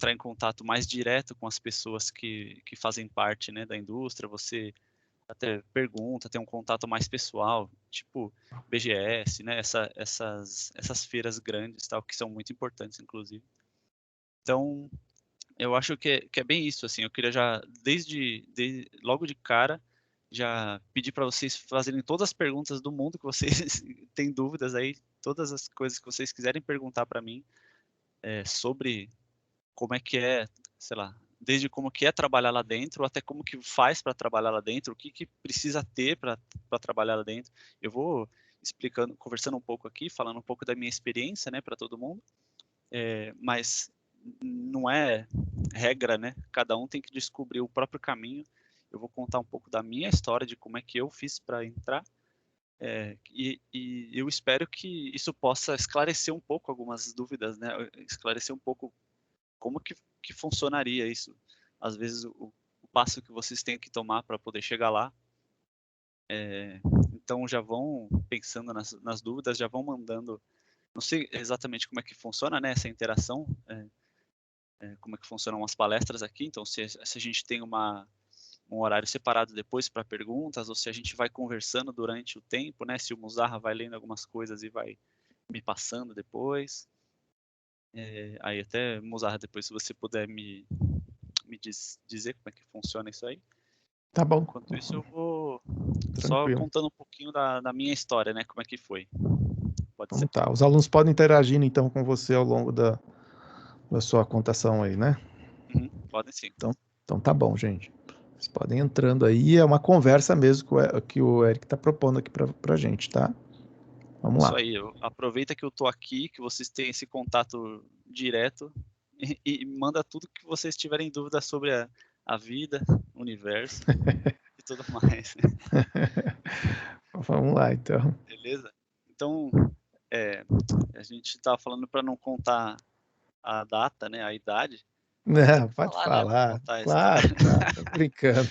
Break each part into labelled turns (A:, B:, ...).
A: entrar em contato mais direto com as pessoas que fazem parte, né, da indústria, você até pergunta, tem um contato mais pessoal, tipo BGS, né, essas feiras grandes, tal, que são muito importantes, inclusive. Então, eu acho que é bem isso, assim, eu queria já, logo de cara, já pedir para vocês fazerem todas as perguntas do mundo que vocês têm dúvidas aí, todas as coisas que vocês quiserem perguntar para mim, sobre como é que é, sei lá, desde como que é trabalhar lá dentro, até como que faz para trabalhar lá dentro, o que que precisa ter para trabalhar lá dentro. Eu vou explicando, conversando um pouco aqui, falando um pouco da minha experiência, né, para todo mundo, mas não é regra, né? Cada um tem que descobrir o próprio caminho. Eu vou contar um pouco da minha história, de como é que eu fiz para entrar, e eu espero que isso possa esclarecer um pouco algumas dúvidas, né? Esclarecer um pouco como que funcionaria isso. Às vezes o passo que vocês têm que tomar para poder chegar lá. Então já vão pensando nas dúvidas, já vão mandando. Não sei exatamente como é que funciona, né, essa interação, como é que funcionam as palestras aqui. Então se a gente tem um horário separado depois para perguntas, ou se a gente vai conversando durante o tempo, né? Se o Muzarra vai lendo algumas coisas e vai me passando depois. Aí até, Muzarra, depois se você puder dizer como é que funciona isso aí.
B: Tá bom.
A: Enquanto isso, eu vou só
B: Tranquilo.
A: contando um pouquinho da minha história, né? Como é que foi. Pode
B: Então
A: ser?
B: tá. Os alunos podem interagir então com você ao longo da sua contação aí, né?
A: Uhum, podem sim.
B: Então tá bom, gente. Vocês podem ir entrando aí, é uma conversa mesmo que o Eric tá propondo aqui pra gente, tá? Vamos
A: Isso
B: lá.
A: aí. Aproveita que eu tô aqui, que vocês têm esse contato direto e manda tudo que vocês tiverem dúvida sobre a vida, o universo e tudo mais.
B: Vamos lá, então.
A: Beleza? Então, é, a gente estava falando para não contar a data, né, a idade, mas
B: Não,
A: temos que
B: pode
A: falar, né, para
B: falar.
A: contar a história.
B: Claro, claro, tô brincando.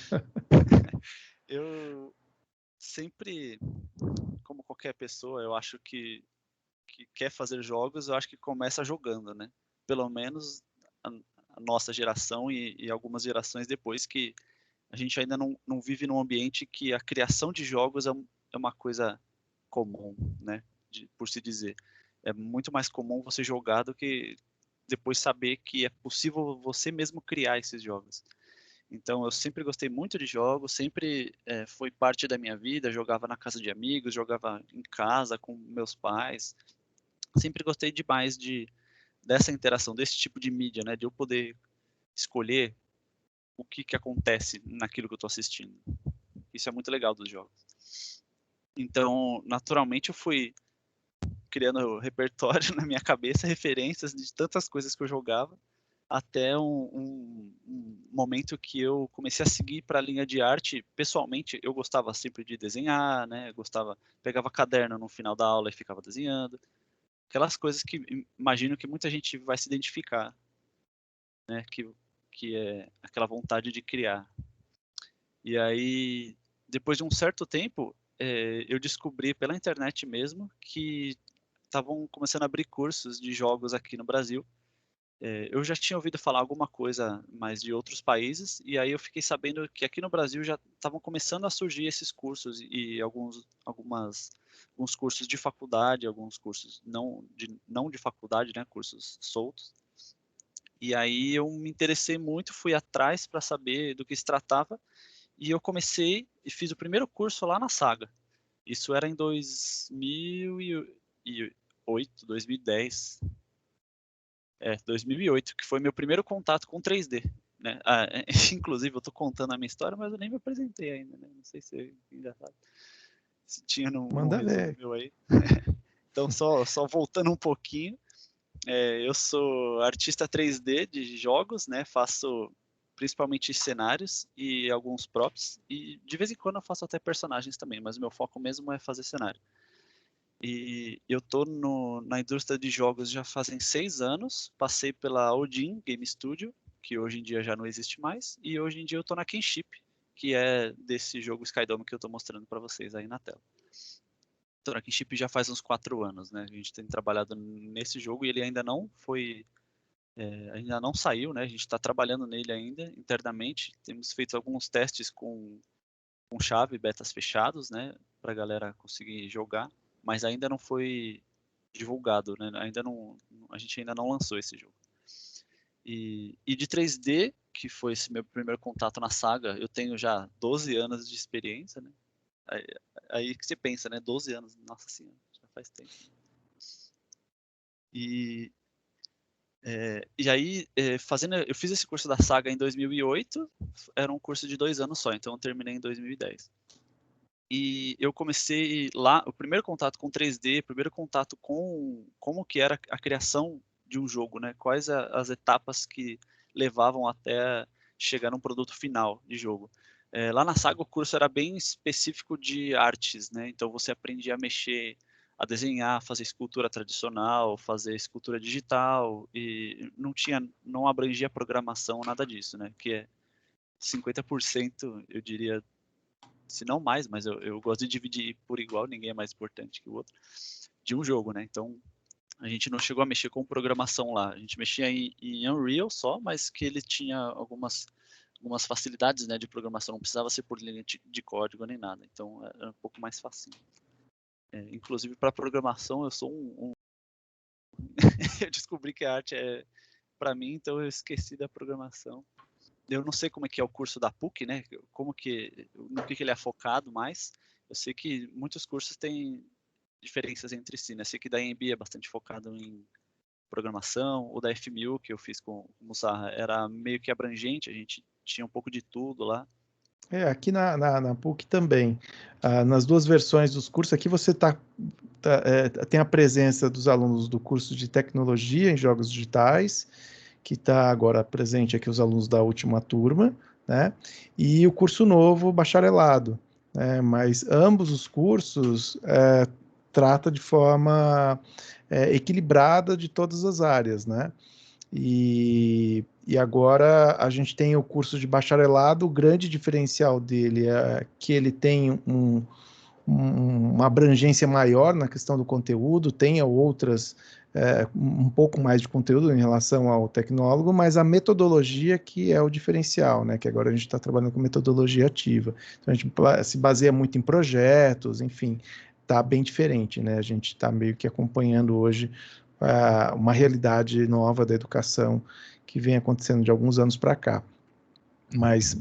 A: Eu sempre, como qualquer pessoa, eu acho que quer fazer jogos, eu acho que começa jogando, né? Pelo menos a, a nossa geração e algumas gerações depois, que a gente ainda não vive num ambiente que a criação de jogos é uma coisa comum, né? Por se dizer. É muito mais comum você jogar do que depois saber que é possível você mesmo criar esses jogos. Então eu sempre gostei muito de jogos, sempre foi parte da minha vida, jogava na casa de amigos, jogava em casa com meus pais. Sempre gostei demais dessa interação, desse tipo de mídia, né? De eu poder escolher o que acontece naquilo que eu estou assistindo. Isso é muito legal dos jogos. Então, naturalmente, eu fui criando repertório na minha cabeça, referências de tantas coisas que eu jogava, até um momento que eu comecei a seguir para a linha de arte. Pessoalmente, eu gostava sempre de desenhar, né? Gostava, pegava caderno no final da aula e ficava desenhando. Aquelas coisas que imagino que muita gente vai se identificar, né? Que é aquela vontade de criar. E aí, depois de um certo tempo, eu descobri pela internet mesmo que estavam começando a abrir cursos de jogos aqui no Brasil. Eu já tinha ouvido falar alguma coisa mais de outros países, e aí eu fiquei sabendo que aqui no Brasil já estavam começando a surgir esses cursos e alguns cursos de faculdade, alguns cursos não de faculdade, né, cursos soltos. E aí eu me interessei muito, fui atrás para saber do que se tratava, e eu comecei e fiz o primeiro curso lá na Saga. Isso era em 2008, 2010. 2008, que foi meu primeiro contato com 3D. Né? Inclusive, eu estou contando a minha história, mas eu nem me apresentei ainda. Né? Não sei se você ainda sabe. Se tinha num
B: Manda
A: resumo
B: ver.
A: meu aí. Então, só voltando um pouquinho, eu sou artista 3D de jogos, né? Faço principalmente cenários e alguns props, e de vez em quando eu faço até personagens também, mas o meu foco mesmo é fazer cenário. E eu tô na indústria de jogos já fazem 6 anos, passei pela Odin Game Studio, que hoje em dia já não existe mais, e hoje em dia eu tô na Kinship, que é desse jogo Skydome que eu tô mostrando para vocês aí na tela. Tô na Kinship já faz uns 4 anos, né? A gente tem trabalhado nesse jogo e ele ainda não foi Ainda não saiu, né? A gente está trabalhando nele ainda internamente. Temos feito alguns testes com chave, betas fechados, né? Para a galera conseguir jogar, mas ainda não foi divulgado, né? A gente ainda não lançou esse jogo. E de 3D, que foi esse meu primeiro contato na saga, eu tenho já 12 anos de experiência, né? Aí que você pensa, né? 12 anos, nossa senhora, já faz tempo. E aí, eu fiz esse curso da saga em 2008, era um curso de 2 anos só, então eu terminei em 2010. E eu comecei lá, o primeiro contato com 3D, o primeiro contato com como que era a criação de um jogo, né? Quais as etapas que levavam até chegar num produto final de jogo. Lá na saga o curso era bem específico de artes, né? Então você aprendia a mexer, a desenhar, fazer escultura tradicional, fazer escultura digital e não abrangia programação, nada disso, né? Que é 50%, eu diria, se não mais, mas eu gosto de dividir por igual, ninguém é mais importante que o outro, de um jogo, né? Então, a gente não chegou a mexer com programação lá. A gente mexia em Unreal só, mas que ele tinha algumas facilidades, né, de programação. Não precisava ser por linha de código nem nada. Então, era um pouco mais fácil. Inclusive, para programação, eu sou eu descobri que a arte é para mim, então eu esqueci da programação. Eu não sei como é que é o curso da PUC, né? No que ele é focado mais. Eu sei que muitos cursos têm diferenças entre si, né? Eu sei que da EMB é bastante focado em programação, o da FMU que eu fiz com o Musarra era meio que abrangente, a gente tinha um pouco de tudo lá.
B: Aqui na PUC também. Nas duas versões dos cursos, aqui você tem a presença dos alunos do curso de tecnologia em jogos digitais, que está agora presente aqui os alunos da última turma, né? E o curso novo, bacharelado, né? Mas ambos os cursos trata de forma equilibrada de todas as áreas, né? E agora a gente tem o curso de bacharelado, o grande diferencial dele é que ele tem uma abrangência maior na questão do conteúdo, tem outras, um pouco mais de conteúdo em relação ao tecnólogo, mas a metodologia que é o diferencial, né? Que agora a gente está trabalhando com metodologia ativa. Então a gente se baseia muito em projetos, enfim, está bem diferente, né? A gente está meio que acompanhando hoje uma realidade nova da educação que vem acontecendo de alguns anos para cá. Mas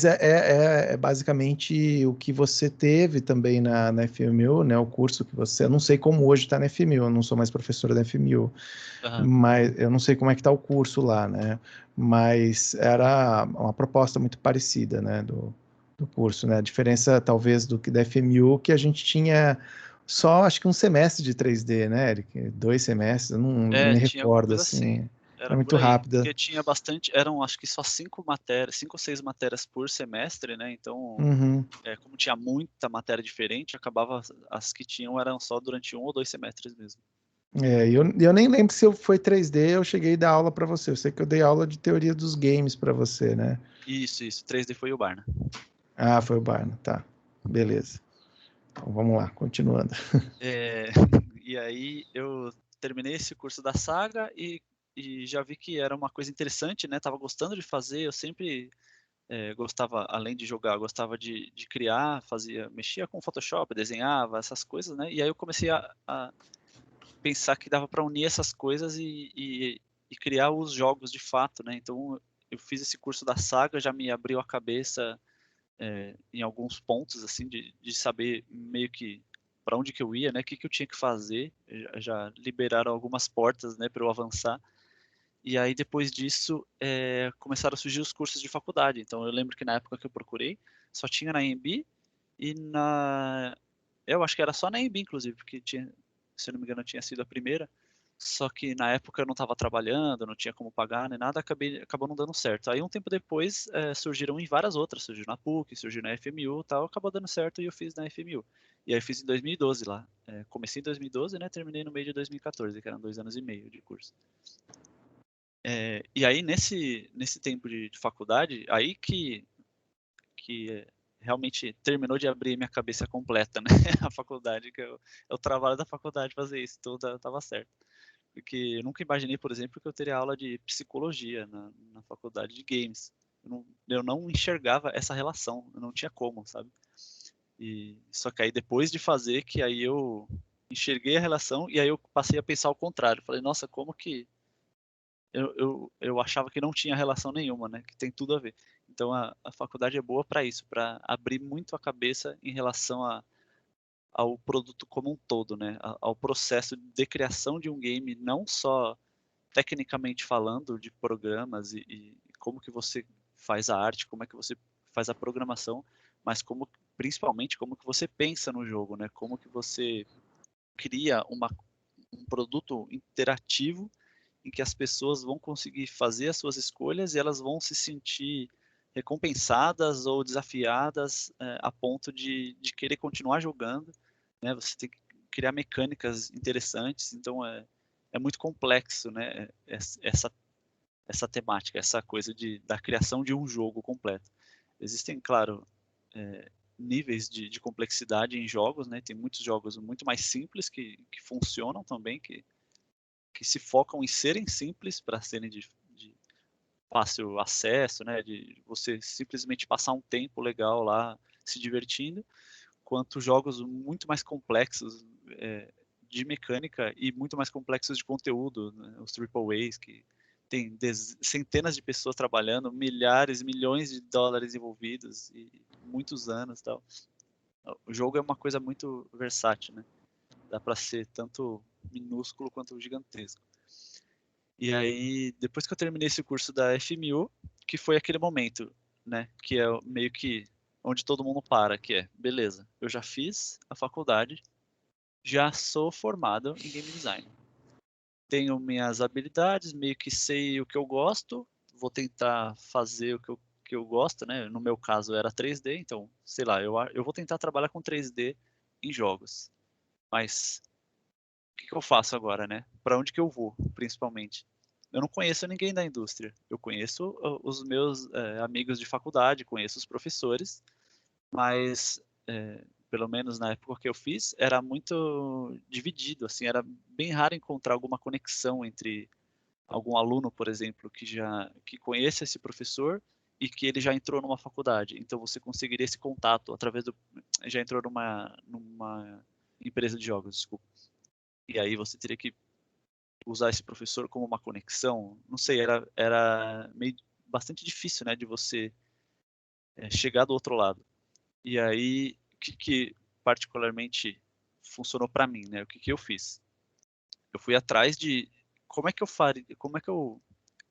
B: é basicamente o que você teve também na FMU, né? O curso que você. Eu não sei como hoje está na FMU, eu não sou mais professora da FMU, mas eu não sei como é que está o curso lá, né? Mas era uma proposta muito parecida, né? Do curso, né? A diferença, talvez, da FMU, que a gente tinha só, acho que um semestre de 3D, né, Eric? 2 semestres, eu não me
A: Tinha alguma
B: recordo,
A: coisa assim.
B: assim. Era
A: Era por
B: muito
A: aí,
B: rápida.
A: porque tinha bastante, eram acho que só 5 ou 6 matérias por semestre, né? Então,
B: Uhum.
A: como tinha muita matéria diferente, acabava as que tinham eram só durante 1 ou 2 semestres mesmo.
B: Eu nem lembro se foi 3D, eu cheguei a dar aula para você. Eu sei que eu dei aula de teoria dos games para você, né?
A: Isso, 3D foi o Barna.
B: Ah, foi o Barna, tá. Beleza. Então, vamos lá, continuando.
A: E aí eu terminei esse curso da saga e já vi que era uma coisa interessante, né? Tava gostando de fazer, eu sempre gostava, além de jogar, gostava de criar, mexia com Photoshop, desenhava, essas coisas, né? E aí eu comecei a pensar que dava para unir essas coisas e criar os jogos de fato, né? Então eu fiz esse curso da saga, já me abriu a cabeça em alguns pontos, assim, de saber meio que para onde que eu ia, né? O que que eu tinha que fazer. Já liberaram algumas portas, né, para eu avançar. E aí depois disso começaram a surgir os cursos de faculdade. Então eu lembro que na época que eu procurei só tinha na EMB e eu acho que era só na EMB, inclusive, porque tinha, se eu não me engano, tinha sido a primeira. Só que na época eu não estava trabalhando, não tinha como pagar nem nada, acabou não dando certo. Aí um tempo depois surgiram em várias outras, surgiu na PUC, surgiu na FMU e tal, acabou dando certo e eu fiz na FMU. E aí eu fiz em 2012 lá. Comecei em 2012, né? Terminei no meio de 2014, que eram 2 anos e meio de curso. E aí nesse tempo de faculdade, aí que realmente terminou de abrir minha cabeça completa, né? A faculdade, é o trabalho da faculdade fazer isso, tudo tava certo. Porque eu nunca imaginei, por exemplo, que eu teria aula de psicologia na faculdade de games. Eu não enxergava essa relação, eu não tinha como, sabe? Só que aí depois de fazer, que aí eu enxerguei a relação e aí eu passei a pensar ao contrário. Falei, nossa, como que eu achava que não tinha relação nenhuma, né? Que tem tudo a ver. Então a faculdade é boa para isso, para abrir muito a cabeça em relação ao produto como um todo, né? Ao processo de criação de um game, não só tecnicamente falando de programas e como que você faz a arte, como é que você faz a programação, mas principalmente como que você pensa no jogo, né? Como que você cria um produto interativo em que as pessoas vão conseguir fazer as suas escolhas e elas vão se sentir recompensadas ou desafiadas a ponto de querer continuar jogando, né? Você tem que criar mecânicas interessantes, então é muito complexo, né? Essa temática, essa coisa da criação de um jogo completo. Existem, claro, níveis de complexidade em jogos, né? Tem muitos jogos muito mais simples que funcionam também, que se focam em serem simples para serem de fácil acesso, né? De você simplesmente passar um tempo legal lá se divertindo, quanto jogos muito mais complexos de mecânica e muito mais complexos de conteúdo, né? Os AAAs que tem centenas de pessoas trabalhando, milhares, milhões de dólares envolvidos e muitos anos, tal. O jogo é uma coisa muito versátil, né? Dá para ser tanto minúsculo quanto gigantesco. E aí, depois que eu terminei esse curso da FMU, que foi aquele momento, né, que é meio que onde todo mundo para, que é, beleza, eu já fiz a faculdade, já sou formado em game design. Tenho minhas habilidades, meio que sei o que eu gosto, vou tentar fazer o que eu gosto, né? No meu caso era 3D, então, sei lá, eu vou tentar trabalhar com 3D em jogos. Mas o que eu faço agora, né? Para onde que eu vou, principalmente? Eu não conheço ninguém da indústria. Eu conheço os meus amigos de faculdade, conheço os professores, mas pelo menos na época que eu fiz, era muito dividido, assim, era bem raro encontrar alguma conexão entre algum aluno, por exemplo, que conheça esse professor e que ele já entrou numa faculdade. Então você conseguiria esse contato através já entrou numa empresa de jogos, desculpa. E aí você teria que usar esse professor como uma conexão. Não sei, era meio bastante difícil, né, de você chegar do outro lado. E aí, o que particularmente funcionou para mim, né? O que eu fiz? Eu fui atrás de como é que eu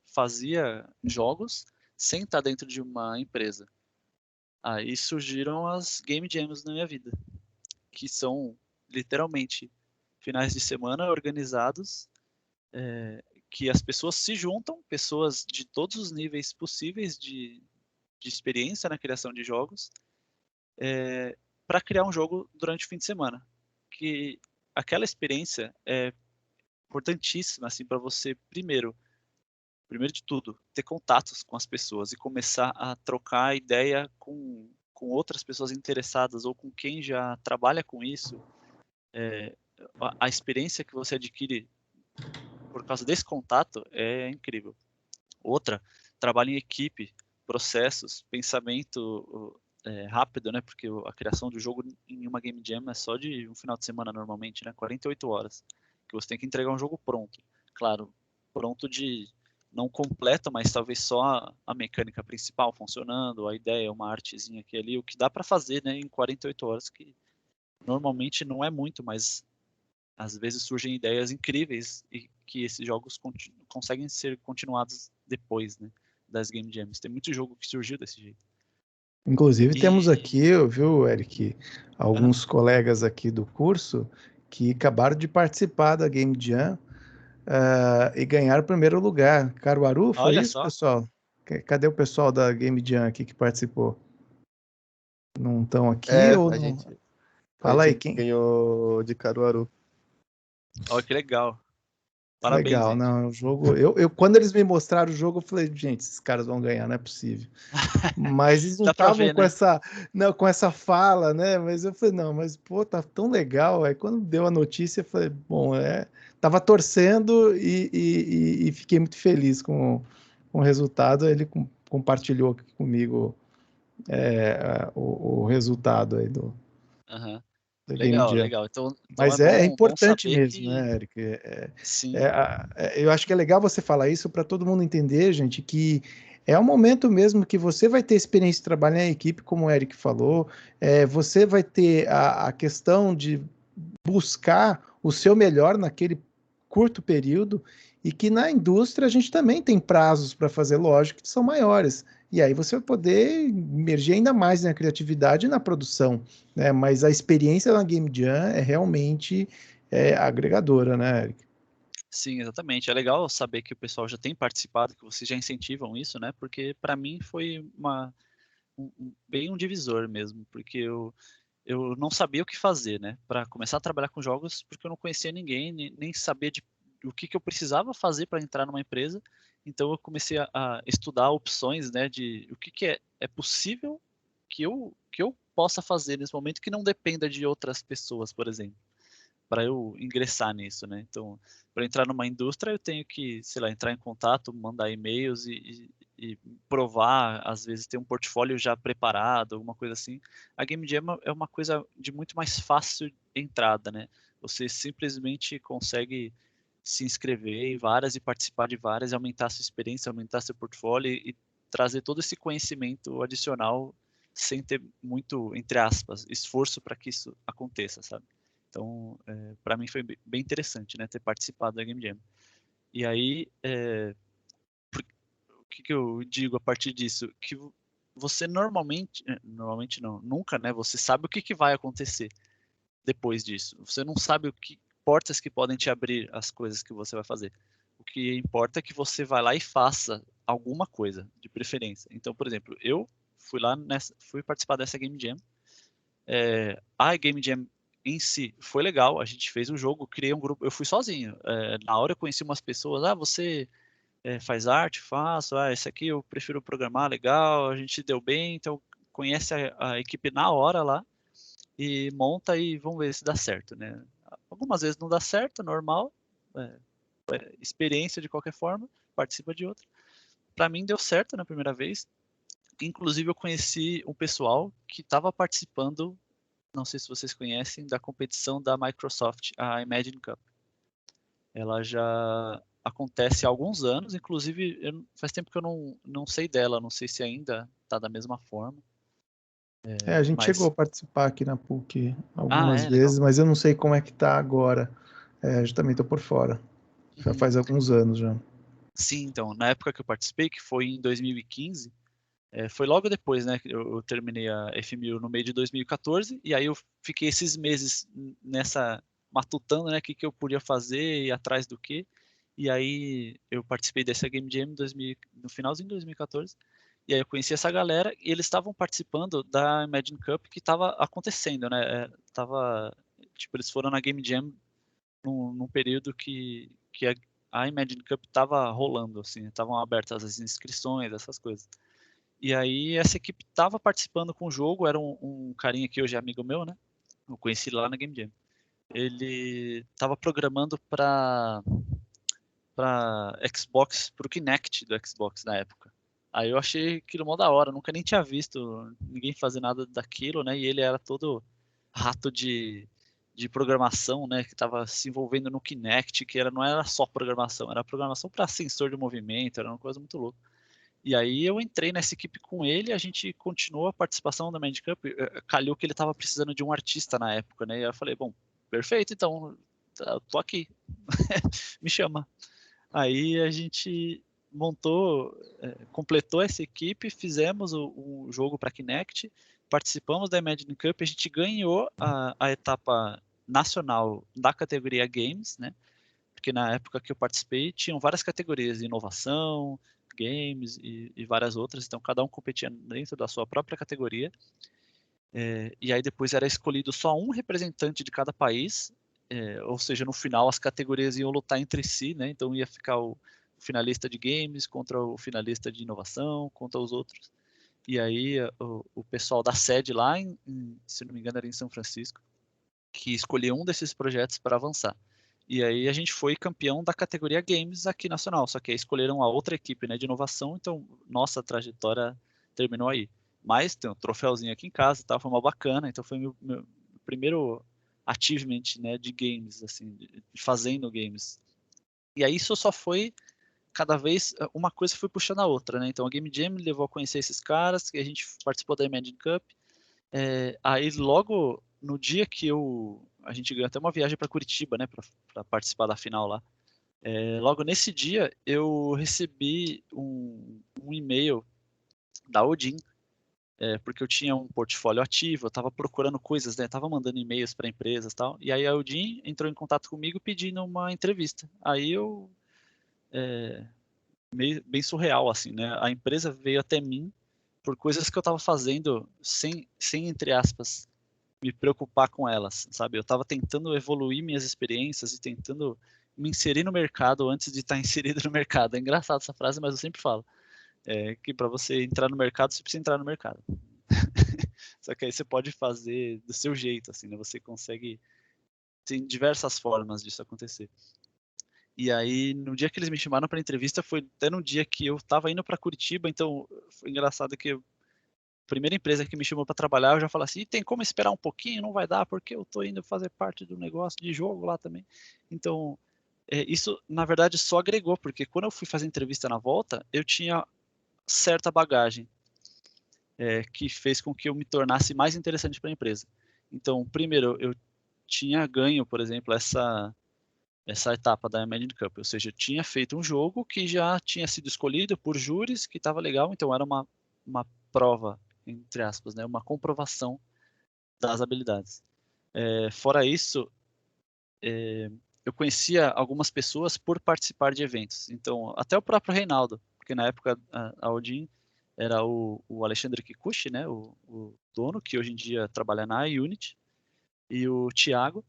A: fazia jogos sem estar dentro de uma empresa. Aí surgiram as game jams na minha vida, que são literalmente finais de semana organizados, que as pessoas se juntam, pessoas de todos os níveis possíveis de experiência na criação de jogos, para criar um jogo durante o fim de semana. Que aquela experiência é importantíssima assim para você primeiro de tudo ter contatos com as pessoas e começar a trocar ideia com outras pessoas interessadas ou com quem já trabalha com isso. A experiência que você adquire por causa desse contato é incrível. Outra, trabalho em equipe, processos, pensamento rápido, né? Porque a criação do jogo em uma game jam é só de um final de semana normalmente, né? 48 horas. Que você tem que entregar um jogo pronto. Claro, pronto de não completo, mas talvez só a mecânica principal funcionando, a ideia, uma artezinha aqui ali, o que dá para fazer, né, em 48 horas, que normalmente não é muito, mas às vezes surgem ideias incríveis e que esses jogos conseguem ser continuados depois, né, das game jams. Tem muito jogo que surgiu desse jeito.
B: Inclusive, temos
A: E
B: aqui, viu, Eric, alguns colegas aqui do curso que acabaram de participar da Game Jam e ganharam o primeiro lugar. Caruaru, foi
A: olha
B: isso,
A: só,
B: pessoal? Cadê o pessoal da Game Jam aqui que participou? Não estão aqui
C: É,
B: ou
C: a
B: não?
C: gente, a
B: Fala aí,
C: gente
B: quem?
C: ganhou de Caruaru.
A: olha que legal. Parabéns,
B: Legal,
A: gente.
B: não, o jogo. Quando eles me mostraram o jogo, eu falei, gente, esses caras vão ganhar, não é possível. Mas eles não
A: Dá pra
B: estavam
A: ver,
B: com
A: né?
B: essa, não, com essa fala, né? Mas eu falei, não, mas pô, tá tão legal. Aí quando deu a notícia, eu falei, bom, tava torcendo e fiquei muito feliz com o resultado. Ele compartilhou aqui comigo o resultado aí
A: Aham.
B: do Game
A: Legal,
B: Jam.
A: legal. Então é
B: Mas é
A: bom
B: importante
A: saber
B: mesmo,
A: que
B: né, Eric?
A: sim.
B: Eu acho que é legal você falar isso para todo mundo entender, gente, que é um momento mesmo que você vai ter experiência de trabalhar em equipe, como o Eric falou, você vai ter a questão de buscar o seu melhor naquele curto período e que na indústria a gente também tem prazos para fazer, lógico, que são maiores. E aí você vai poder emergir ainda mais na criatividade e na produção, né? Mas a experiência na Game Jam é realmente agregadora, né, Eric?
A: Sim, exatamente. É legal saber que o pessoal já tem participado, que vocês já incentivam isso, né? Porque para mim foi bem um divisor mesmo, porque eu não sabia o que fazer, né? Para começar a trabalhar com jogos, porque eu não conhecia ninguém, nem sabia o que eu precisava fazer para entrar numa empresa. Então eu comecei a estudar opções, né? De o que é possível que eu possa fazer nesse momento que não dependa de outras pessoas, por exemplo, para eu ingressar nisso, né? Então, para entrar numa indústria, eu tenho que, sei lá, entrar em contato, mandar e-mails e provar, às vezes ter um portfólio já preparado, alguma coisa assim. A Game Jam é uma coisa de muito mais fácil entrada, né? Você simplesmente consegue se inscrever em várias e participar de várias, e aumentar sua experiência, aumentar seu portfólio e trazer todo esse conhecimento adicional sem ter muito, entre aspas, esforço para que isso aconteça, sabe? Então, para mim foi bem interessante, né, ter participado da Game Jam. E aí, o que eu digo a partir disso? Que você normalmente não, nunca, né, você sabe o que vai acontecer depois disso. Você não sabe o que portas que podem te abrir as coisas que você vai fazer. O que importa é que você vai lá e faça alguma coisa, de preferência. Então, por exemplo, eu fui participar dessa Game Jam. A Game Jam em si foi legal, a gente fez um jogo, criei um grupo, eu fui sozinho. Na hora eu conheci umas pessoas, você faz arte? Faço, esse aqui eu prefiro programar, legal, a gente deu bem, então conhece a equipe na hora lá e monta e vamos ver se dá certo, né? Algumas vezes não dá certo, normal, é, experiência de qualquer forma, participa de outra. Para mim deu certo na primeira vez, inclusive eu conheci um pessoal que estava participando, não sei se vocês conhecem, da competição da Microsoft, a Imagine Cup. Ela já acontece há alguns anos, inclusive faz tempo que eu não sei dela, não sei se ainda está da mesma forma,
B: A gente chegou a
A: mas...
B: participar aqui na PUC
A: Ah,
B: algumas
A: legal.
B: vezes, mas eu não sei como é que tá agora. Eu também tô por fora. Já
A: Uhum.
B: faz alguns anos já.
A: Sim, então, na época que eu participei, que foi em 2015, foi logo depois, né, que eu terminei a FMU no meio de 2014, e aí eu fiquei esses meses nessa, matutando, né, o que eu podia fazer e atrás do quê, e aí eu participei dessa Game Jam no finalzinho de 2014, e aí eu conheci essa galera, e eles estavam participando da Imagine Cup que estava acontecendo, né, tipo, eles foram na Game Jam num período que a Imagine Cup estava rolando, assim, estavam abertas as inscrições, essas coisas. E aí essa equipe estava participando com o jogo, era um carinha que hoje é amigo meu, né? Eu conheci lá na Game Jam. Ele estava programando para Xbox, para o Kinect do Xbox na época. Aí eu achei aquilo mó da hora, nunca nem tinha visto ninguém fazer nada daquilo, né? E ele era todo rato de programação, né? Que estava se envolvendo no Kinect, não era só programação, era programação para sensor de movimento, era uma coisa muito louca. E aí eu entrei nessa equipe com ele, a gente continuou a participação da Magic Cup, calhou que ele estava precisando de um artista na época, né? E eu falei, bom, perfeito, então, tô aqui, me chama. Aí a gente montou, completou essa equipe, fizemos o jogo para Kinect, participamos da Imagine Cup, a gente ganhou a etapa nacional da categoria Games, né? Porque na época que eu participei tinham várias categorias, inovação, games e várias outras, então cada um competia dentro da sua própria categoria. E aí depois era escolhido só um representante de cada país, ou seja, no final as categorias iam lutar entre si, né? Então ia ficar o finalista de games contra o finalista de inovação, contra os outros. E aí o pessoal da sede lá, se não me engano era em São Francisco, que escolheu um desses projetos para avançar. E aí a gente foi campeão da categoria Games aqui nacional, só que aí escolheram a outra equipe, né, de inovação, então nossa trajetória terminou aí. Mas tem um troféuzinho aqui em casa, tá, foi uma bacana, então foi meu primeiro achievement, né, de games, assim, de fazendo games. E aí isso só foi cada vez uma coisa foi puxando a outra, né? Então a Game Jam me levou a conhecer esses caras, que a gente participou da Imagine Cup. Aí logo no dia que a gente ganhou até uma viagem para Curitiba, né, para participar da final lá. Logo nesse dia eu recebi um e-mail da Odin, porque eu tinha um portfólio ativo, eu estava procurando coisas, né, estava mandando e-mails para empresas e tal. E aí a Odin entrou em contato comigo pedindo uma entrevista. Aí eu bem surreal, assim, né? A empresa veio até mim por coisas que eu estava fazendo sem, entre aspas, me preocupar com elas, sabe? Eu estava tentando evoluir minhas experiências e tentando me inserir no mercado antes de estar inserido no mercado. É engraçado essa frase, mas eu sempre falo que para você entrar no mercado, você precisa entrar no mercado. Só que aí você pode fazer do seu jeito, assim, né? Você consegue, tem diversas formas disso acontecer. E aí, no dia que eles me chamaram para entrevista, foi até no dia que eu estava indo para Curitiba, então foi engraçado que a primeira empresa que me chamou para trabalhar, eu já falei assim, tem como esperar um pouquinho? Não vai dar, porque eu estou indo fazer parte do negócio de jogo lá também. Então, isso, na verdade, só agregou, porque quando eu fui fazer entrevista na volta, eu tinha certa bagagem, que fez com que eu me tornasse mais interessante para a empresa. Então, primeiro, eu tinha ganho, por exemplo, essa etapa da Imagine Cup, ou seja, eu tinha feito um jogo que já tinha sido escolhido por júris, que estava legal, então era uma prova, entre aspas, né, uma comprovação das habilidades. Fora isso, eu conhecia algumas pessoas por participar de eventos, então até o próprio Reinaldo, porque na época a Odin era o Alexandre Kikuchi, né, o dono, que hoje em dia trabalha na Unity, e o Thiago,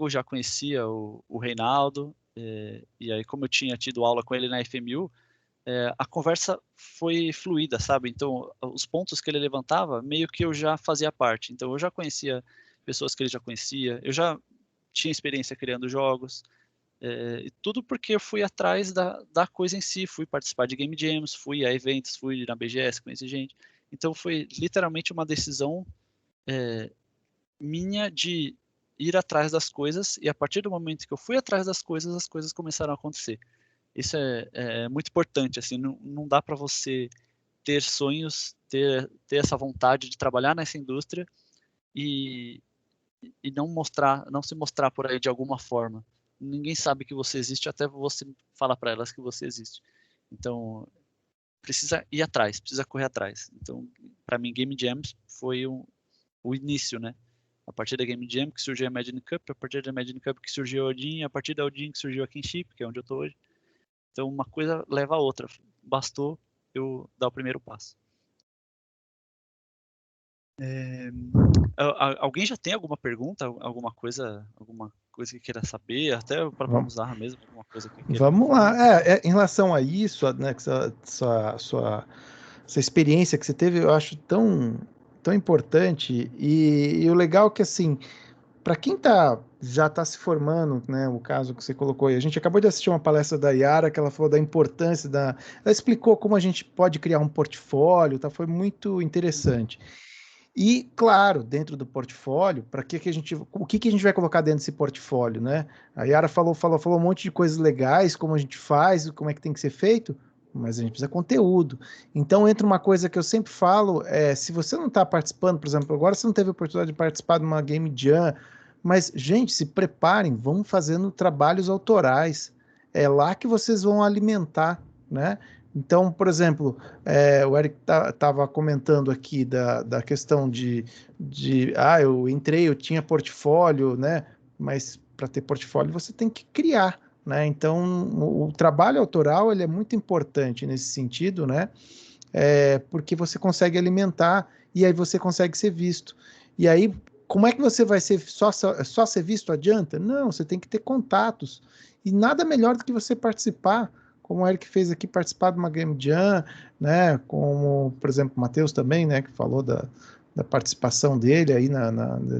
A: já conhecia o Reinaldo, e aí como eu tinha tido aula com ele na FMU, a conversa foi fluida, sabe? Então, os pontos que ele levantava, meio que eu já fazia parte. Então, eu já conhecia pessoas que ele já conhecia, eu já tinha experiência criando jogos, tudo porque eu fui atrás da coisa em si, fui participar de Game Jams, fui a eventos, fui na BGS, conheci gente. Então, foi literalmente uma decisão minha de ir atrás das coisas, e a partir do momento que eu fui atrás das coisas, as coisas começaram a acontecer. Isso é muito importante, assim, não dá para você ter sonhos, ter essa vontade de trabalhar nessa indústria e não se mostrar por aí de alguma forma. Ninguém sabe que você existe até você falar para elas que você existe. Então, precisa ir atrás, precisa correr atrás. Então, para mim, Game Jams foi o início, né? A partir da Game Jam que surgiu a Imagine Cup, a partir da Imagine Cup que surgiu a Odin, a partir da Odin que surgiu a Kinship, que é onde eu estou hoje. Então uma coisa leva a outra. Bastou eu dar o primeiro passo. Alguém já tem alguma pergunta, alguma coisa que queira saber, até o próprio Muzarra mesmo, alguma coisa que queira.
B: Vamos lá. Em relação a isso, né, essa experiência que você teve, eu acho tão importante, e o legal é que, assim, para quem já está se formando, né, o caso que você colocou aí, a gente acabou de assistir uma palestra da Yara, que ela falou da importância ela explicou como a gente pode criar um portfólio, tá? Foi muito interessante. E, claro, dentro do portfólio, o que a gente vai colocar dentro desse portfólio, né? A Yara falou um monte de coisas legais, como a gente faz, como é que tem que ser feito, mas a gente precisa de conteúdo. Então, entra uma coisa que eu sempre falo, se você não está participando, por exemplo, agora você não teve a oportunidade de participar de uma Game Jam, mas, gente, se preparem, vão fazendo trabalhos autorais. É lá que vocês vão alimentar, né? Então, por exemplo, o Eric estava comentando aqui da questão eu entrei, eu tinha portfólio, né? Mas para ter portfólio você tem que criar, né? Então, o trabalho autoral ele é muito importante nesse sentido, né? Porque você consegue alimentar e aí você consegue ser visto. E aí, como é que você vai ser só ser visto adianta? Não, você tem que ter contatos. E nada melhor do que você participar, como o Eric fez aqui, participar de uma Game Jam, né? Como, por exemplo, o Matheus também, né? Que falou da participação dele aí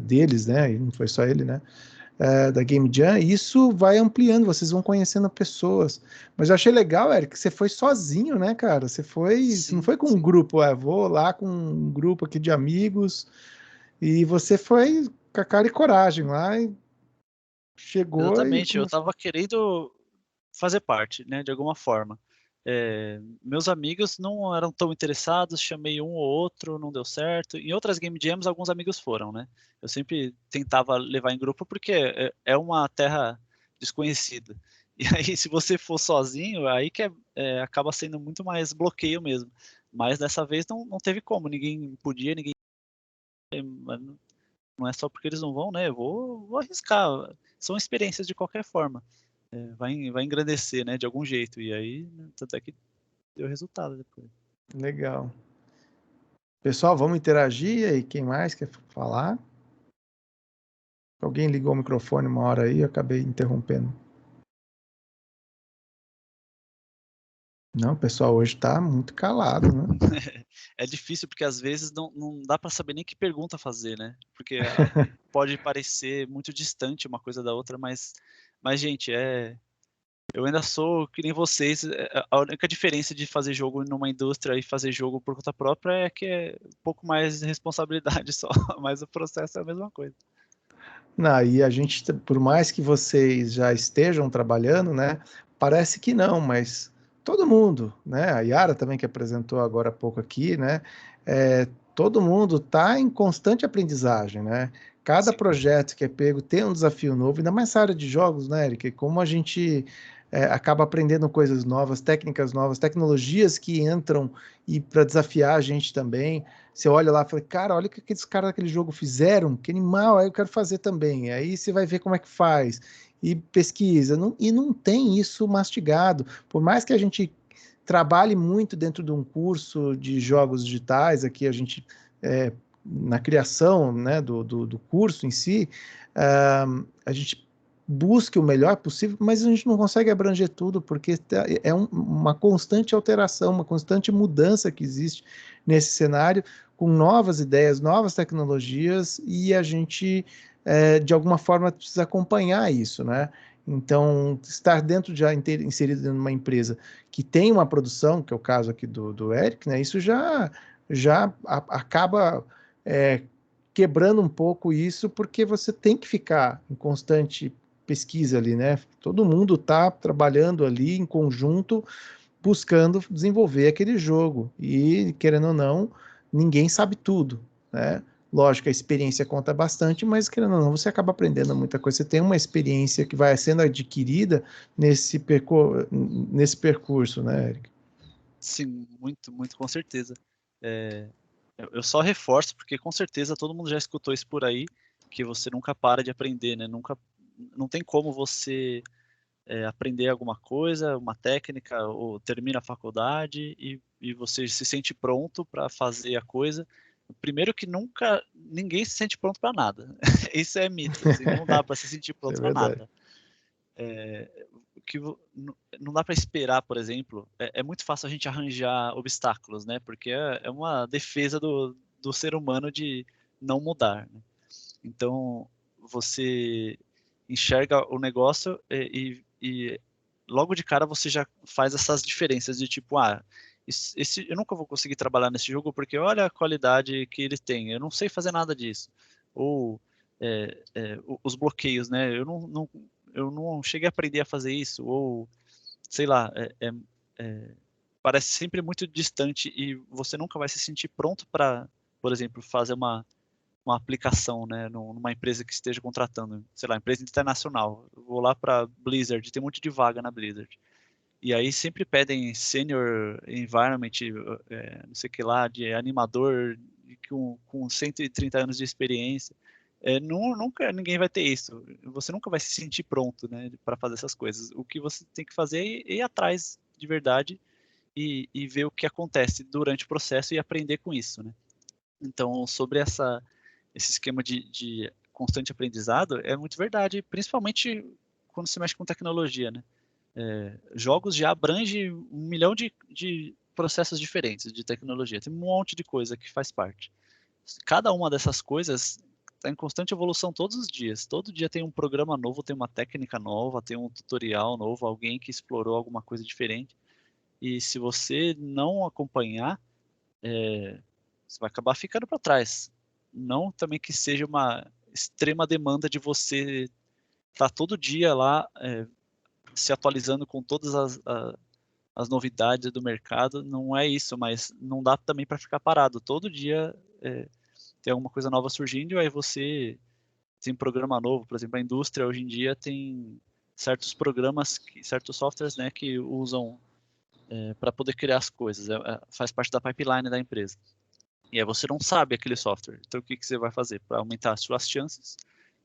B: deles, né? E não foi só ele, né? Da Game Jam, isso vai ampliando, vocês vão conhecendo pessoas. Mas eu achei legal, Eric, que você foi sozinho, né, cara? Você não
A: Sim,
B: foi com um
A: sim.
B: grupo, vou lá com um grupo aqui de amigos, e você foi com a cara e coragem lá e chegou e
A: Exatamente, eu
B: começou.
A: estava querendo fazer parte, né, de alguma forma. Meus amigos não eram tão interessados, chamei um ou outro, não deu certo. Em outras Game Jams, alguns amigos foram, né? Eu sempre tentava levar em grupo porque é uma terra desconhecida. E aí, se você for sozinho, aí que acaba sendo muito mais bloqueio mesmo. Mas dessa vez não teve como, ninguém podia, ninguém. Mas não é só porque eles não vão, né? Eu vou arriscar. São experiências de qualquer forma. Vai engrandecer, né? De algum jeito. E aí, tanto é que deu resultado depois.
B: Legal. Pessoal, vamos interagir aí. Quem mais quer falar? Alguém ligou o microfone uma hora aí, eu acabei interrompendo. Não, o pessoal hoje está muito calado, né?
A: É difícil porque às vezes não dá para saber nem que pergunta fazer, né? Porque pode parecer muito distante uma coisa da outra, mas gente, eu ainda sou que nem vocês. A única diferença de fazer jogo numa indústria e fazer jogo por conta própria é que é um pouco mais responsabilidade só, mas o processo é a mesma coisa.
B: Não, e a gente, por mais que vocês já estejam trabalhando, né? Parece que não, mas todo mundo, né? A Yara também que apresentou agora há pouco aqui, né? Todo mundo está em constante aprendizagem, né? Cada
A: Sim,
B: projeto que é pego tem um desafio novo, ainda mais essa área de jogos, né, Eric? Como a gente acaba aprendendo coisas novas, técnicas novas, tecnologias que entram e para desafiar a gente também. Você olha lá e fala, cara, olha o que aqueles caras daquele jogo fizeram, que animal, aí eu quero fazer também. Aí você vai ver como é que faz e pesquisa. E não tem isso mastigado. Por mais que a gente trabalhe muito dentro de um curso de jogos digitais, aqui a gente, na criação, né, do curso em si, a gente busque o melhor possível, mas a gente não consegue abranger tudo, porque é uma constante alteração, uma constante mudança que existe nesse cenário, com novas ideias, novas tecnologias, e a gente, de alguma forma, precisa acompanhar isso, né? Então, estar dentro, já inserido dentro de uma empresa que tem uma produção, que é o caso aqui do Eric, né? Isso já acaba quebrando um pouco isso, porque você tem que ficar em constante pesquisa ali, né? Todo mundo está trabalhando ali em conjunto, buscando desenvolver aquele jogo. E, querendo ou não, ninguém sabe tudo, né? Lógico, a experiência conta bastante, mas querendo ou não, você acaba aprendendo muita coisa. Você tem uma experiência que vai sendo adquirida nesse percurso, né, Eric?
A: sim, muito, muito, com certeza. Eu só reforço, porque com certeza todo mundo já escutou isso por aí, que você nunca para de aprender, né? Não tem como você aprender alguma coisa, uma técnica, ou termina a faculdade e você se sente pronto para fazer a coisa. Primeiro que nunca ninguém se sente pronto para nada. Isso é mito, assim, não dá para se sentir
B: Isso é
A: pronto para
B: verdade.
A: nada. Que não dá para esperar, por exemplo, é muito fácil a gente arranjar obstáculos, né? Porque é uma defesa do ser humano de não mudar, né? Então, você enxerga o negócio e logo de cara você já faz essas diferenças de tipo, eu nunca vou conseguir trabalhar nesse jogo porque olha a qualidade que ele tem, eu não sei fazer nada disso. Ou os bloqueios, né? Eu não cheguei a aprender a fazer isso, ou sei lá, parece sempre muito distante e você nunca vai se sentir pronto para, por exemplo, fazer uma aplicação, né, numa empresa que esteja contratando, sei lá, empresa internacional. Eu vou lá para Blizzard, tem um monte de vaga na Blizzard. E aí sempre pedem senior environment, não sei o que lá, de animador com 130 anos de experiência. Nunca ninguém vai ter isso. Você nunca vai se sentir pronto, né, para fazer essas coisas. O que você tem que fazer é ir atrás de verdade e ver o que acontece durante o processo e aprender com isso, né? Então, sobre esse esquema de constante aprendizado é muito verdade, principalmente quando se mexe com tecnologia, né? Jogos já abrange 1 milhão de processos diferentes de tecnologia. Tem um monte de coisa que faz parte. Cada uma dessas coisas está em constante evolução todos os dias. Todo dia tem um programa novo, tem uma técnica nova, tem um tutorial novo, alguém que explorou alguma coisa diferente. E se você não acompanhar, você vai acabar ficando para trás. Não também que seja uma extrema demanda de você estar todo dia lá se atualizando com todas as novidades do mercado. Não é isso, mas não dá também para ficar parado. Todo dia tem alguma coisa nova surgindo e aí você tem programa novo. Por exemplo, a indústria hoje em dia tem certos programas, certos softwares, né, que usam para poder criar as coisas. Faz parte da pipeline da empresa. E aí você não sabe aquele software. Então o que você vai fazer? Para aumentar as suas chances,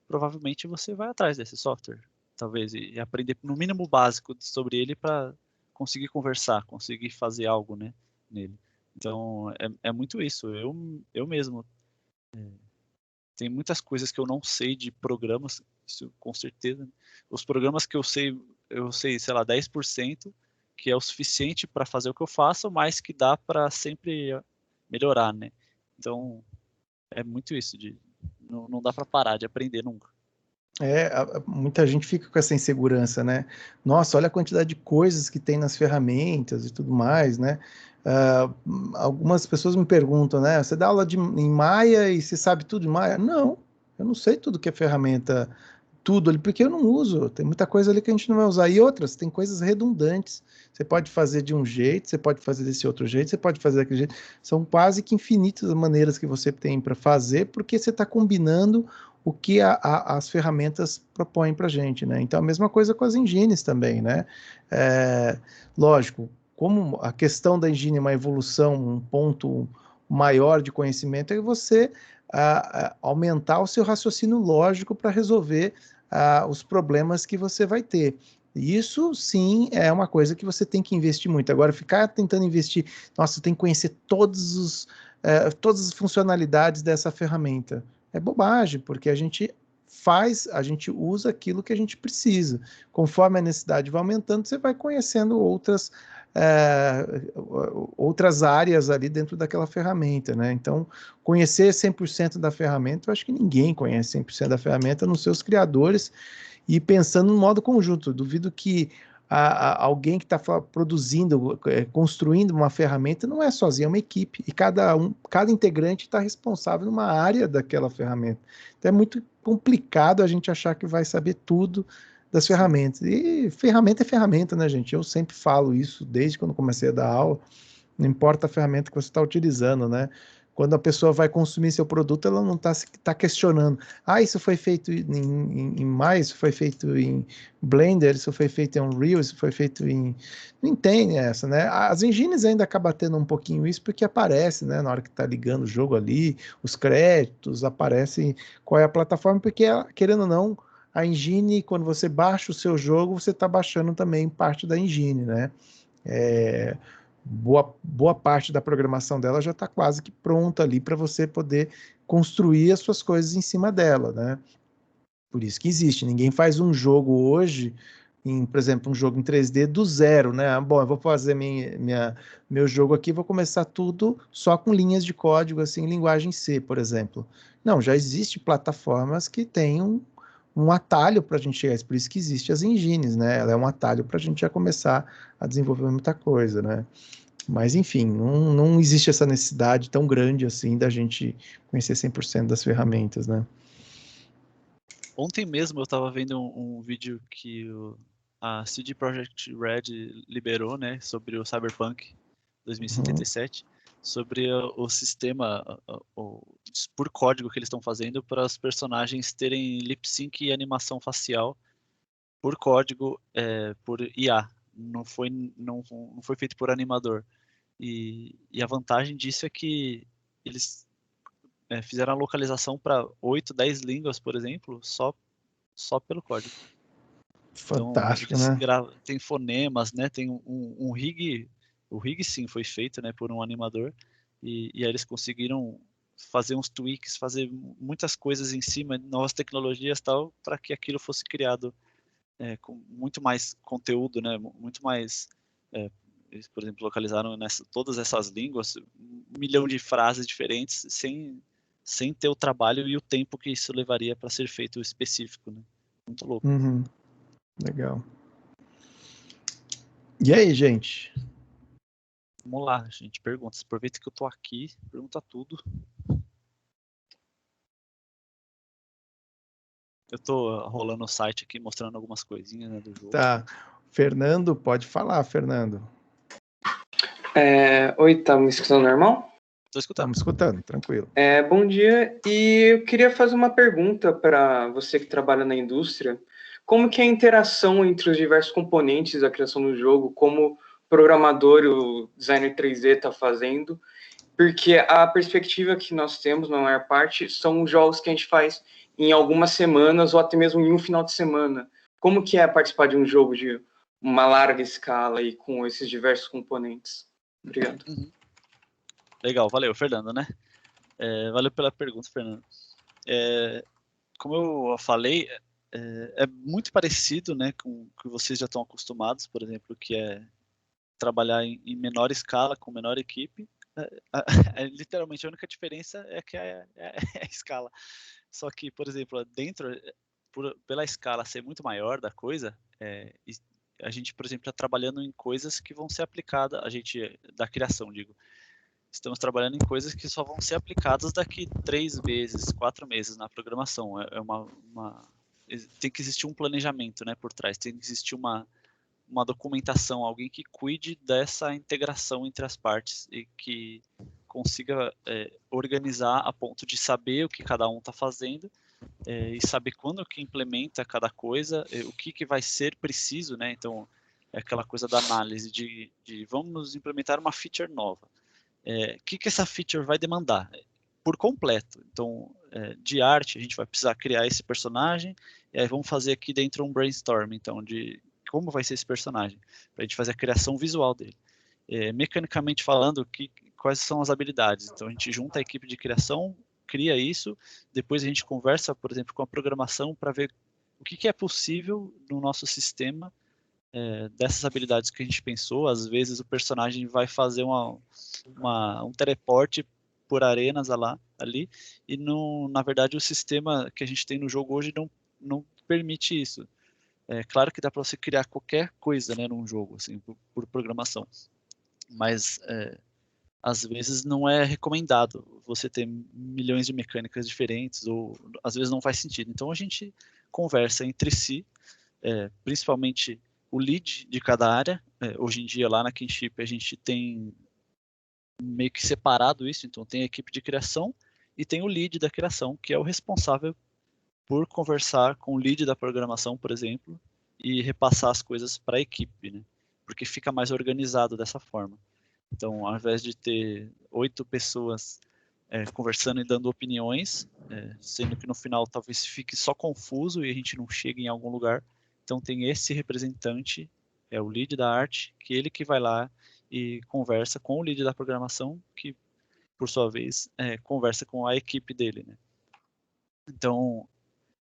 A: provavelmente você vai atrás desse software. Talvez, e aprender no mínimo básico sobre ele para conseguir conversar, conseguir fazer algo, né, nele. Então é muito isso. Eu mesmo tem muitas coisas que eu não sei de programas, isso com certeza. Os programas que eu sei, sei lá, 10%, que é o suficiente para fazer o que eu faço, mas que dá para sempre melhorar, né? Então, é muito isso, não dá para parar de aprender nunca.
B: Muita gente fica com essa insegurança, né? Nossa, olha a quantidade de coisas que tem nas ferramentas e tudo mais, né? Ah, algumas pessoas me perguntam, né? Você dá aula em Maia e você sabe tudo em Maia? Não, eu não sei tudo que é ferramenta, tudo ali, porque eu não uso. Tem muita coisa ali que a gente não vai usar. E outras, tem coisas redundantes. Você pode fazer de um jeito, você pode fazer desse outro jeito, você pode fazer daquele jeito. São quase que infinitas as maneiras que você tem para fazer, porque você está combinando o que as ferramentas propõem para a gente, né? Então, a mesma coisa com as engines também, né? É, lógico, como a questão da engine é uma evolução, um ponto maior de conhecimento, é você aumentar o seu raciocínio lógico para resolver os problemas que você vai ter. Isso sim é uma coisa que você tem que investir muito. Agora, ficar tentando investir, nossa, tem que conhecer todas as funcionalidades dessa ferramenta. É bobagem, porque a gente usa aquilo que a gente precisa. Conforme a necessidade vai aumentando, você vai conhecendo outras áreas ali dentro daquela ferramenta, né? Então, conhecer 100% da ferramenta, eu acho que ninguém conhece 100% da ferramenta, nos seus criadores, e pensando no modo conjunto. Eu duvido que alguém que está produzindo, construindo uma ferramenta, não é sozinho, é uma equipe, e cada integrante está responsável numa área daquela ferramenta. Então é muito complicado a gente achar que vai saber tudo das
A: Sim.
B: ferramentas. E ferramenta é ferramenta, né, gente? Eu sempre falo isso desde quando comecei a dar aula. Não importa a ferramenta que você está utilizando, né? Quando a pessoa vai consumir seu produto, ela não está questionando. Ah, isso foi feito em Maya, isso foi feito em Blender, isso foi feito em Unreal, isso foi feito em... Não tem essa, né? As engines ainda acabam tendo um pouquinho isso, porque aparece, né? Na hora que está ligando o jogo ali, os créditos, aparece qual é a plataforma, porque, querendo ou não, a engine, quando você baixa o seu jogo, você está baixando também parte da engine, né? É, boa parte da programação dela já está quase que pronta ali para você poder construir as suas coisas em cima dela, né? Por isso que existe. Ninguém faz um jogo hoje, por exemplo, um jogo em 3D do zero, né? Bom, eu vou fazer meu jogo aqui, vou começar tudo só com linhas de código, assim, em linguagem C, por exemplo. Não, já existe plataformas que têm um atalho para a gente chegar a isso. Por isso que existe as engines, né? Ela é um atalho para a gente já começar a desenvolver muita coisa, né? Mas, enfim, não existe essa necessidade tão grande assim da gente conhecer 100% das ferramentas, né?
A: Ontem mesmo eu estava vendo um vídeo que a CD Projekt Red liberou, né, sobre o Cyberpunk
B: Uhum.
A: 2077, sobre o sistema por código que eles estão fazendo para os personagens terem lip sync e animação facial por código, por IA. Não foi feito por animador. E a vantagem disso é que eles fizeram a localização para 8, 10 línguas, por exemplo, só pelo código. Então,
B: Fantástico, né?
A: tem fonemas, né? Tem um rig, o rig sim foi feito, né, por um animador, e aí eles conseguiram fazer uns tweaks, fazer muitas coisas em cima, novas tecnologias e tal, para que aquilo fosse criado com muito mais conteúdo, né? Muito mais, eles, por exemplo, localizaram todas essas línguas, 1 milhão de frases diferentes, sem ter o trabalho e o tempo que isso levaria para ser feito específico, né? Muito louco.
B: Uhum. Legal. E aí, gente?
A: Vamos lá, gente, perguntas. Aproveita que eu tô aqui, pergunta tudo. Eu tô rolando o site aqui, mostrando algumas coisinhas, né, do jogo.
B: Tá. Fernando, pode falar, Fernando.
C: Oi, tá me escutando normal?
A: Tô escutando.
B: Estamos escutando, tranquilo.
C: Bom dia, e eu queria fazer uma pergunta para você que trabalha na indústria. Como que é a interação entre os diversos componentes da criação do jogo, como o programador e o designer 3D está fazendo? Porque a perspectiva que nós temos, na maior parte, são os jogos que a gente faz em algumas semanas ou até mesmo em um final de semana. Como que é participar de um jogo de uma larga escala e com esses diversos componentes? Obrigado.
A: Uhum. Legal, valeu, Fernando, né? Valeu pela pergunta, Fernando. Como eu falei, é muito parecido, né, com o que vocês já estão acostumados, por exemplo, que é trabalhar em menor escala, com menor equipe. Literalmente, a única diferença é que é a escala. Só que, por exemplo, dentro, pela escala ser muito maior da coisa, a gente, por exemplo, está trabalhando em coisas que vão ser aplicadas, a gente, da criação, digo, estamos trabalhando em coisas que só vão ser aplicadas daqui 3 meses, 4 meses na programação. Tem que existir um planejamento, né, por trás, tem que existir uma documentação, alguém que cuide dessa integração entre as partes e que consiga organizar a ponto de saber o que cada um está fazendo e saber quando que implementa cada coisa, o que vai ser preciso, né? Então, é aquela coisa da análise de vamos implementar uma feature nova. O que essa feature vai demandar? Por completo. Então, de arte, a gente vai precisar criar esse personagem, e aí vamos fazer aqui dentro um brainstorm, então, de como vai ser esse personagem, para a gente fazer a criação visual dele. Mecanicamente falando, quais são as habilidades? Então, a gente junta a equipe de criação, cria isso, depois a gente conversa, por exemplo, com a programação para ver o que é possível no nosso sistema dessas habilidades que a gente pensou. Às vezes o personagem vai fazer um teleporte por arenas ali, e na verdade o sistema que a gente tem no jogo hoje não permite isso. É claro que dá para você criar qualquer coisa, né, num jogo, assim, por programação, mas às vezes não é recomendado você ter milhões de mecânicas diferentes, ou às vezes não faz sentido. Então a gente conversa entre si, principalmente o lead de cada área. Hoje em dia lá na Kinship a gente tem meio que separado isso, então tem a equipe de criação e tem o lead da criação, que é o responsável por conversar com o lead da programação, por exemplo, e repassar as coisas para a equipe, né? Porque fica mais organizado dessa forma. Então, ao invés de ter 8 pessoas conversando e dando opiniões, sendo que no final talvez fique só confuso e a gente não chegue em algum lugar, então tem esse representante, é o lead da arte, que ele que vai lá e conversa com o lead da programação, que por sua vez conversa com a equipe dele, né? Então,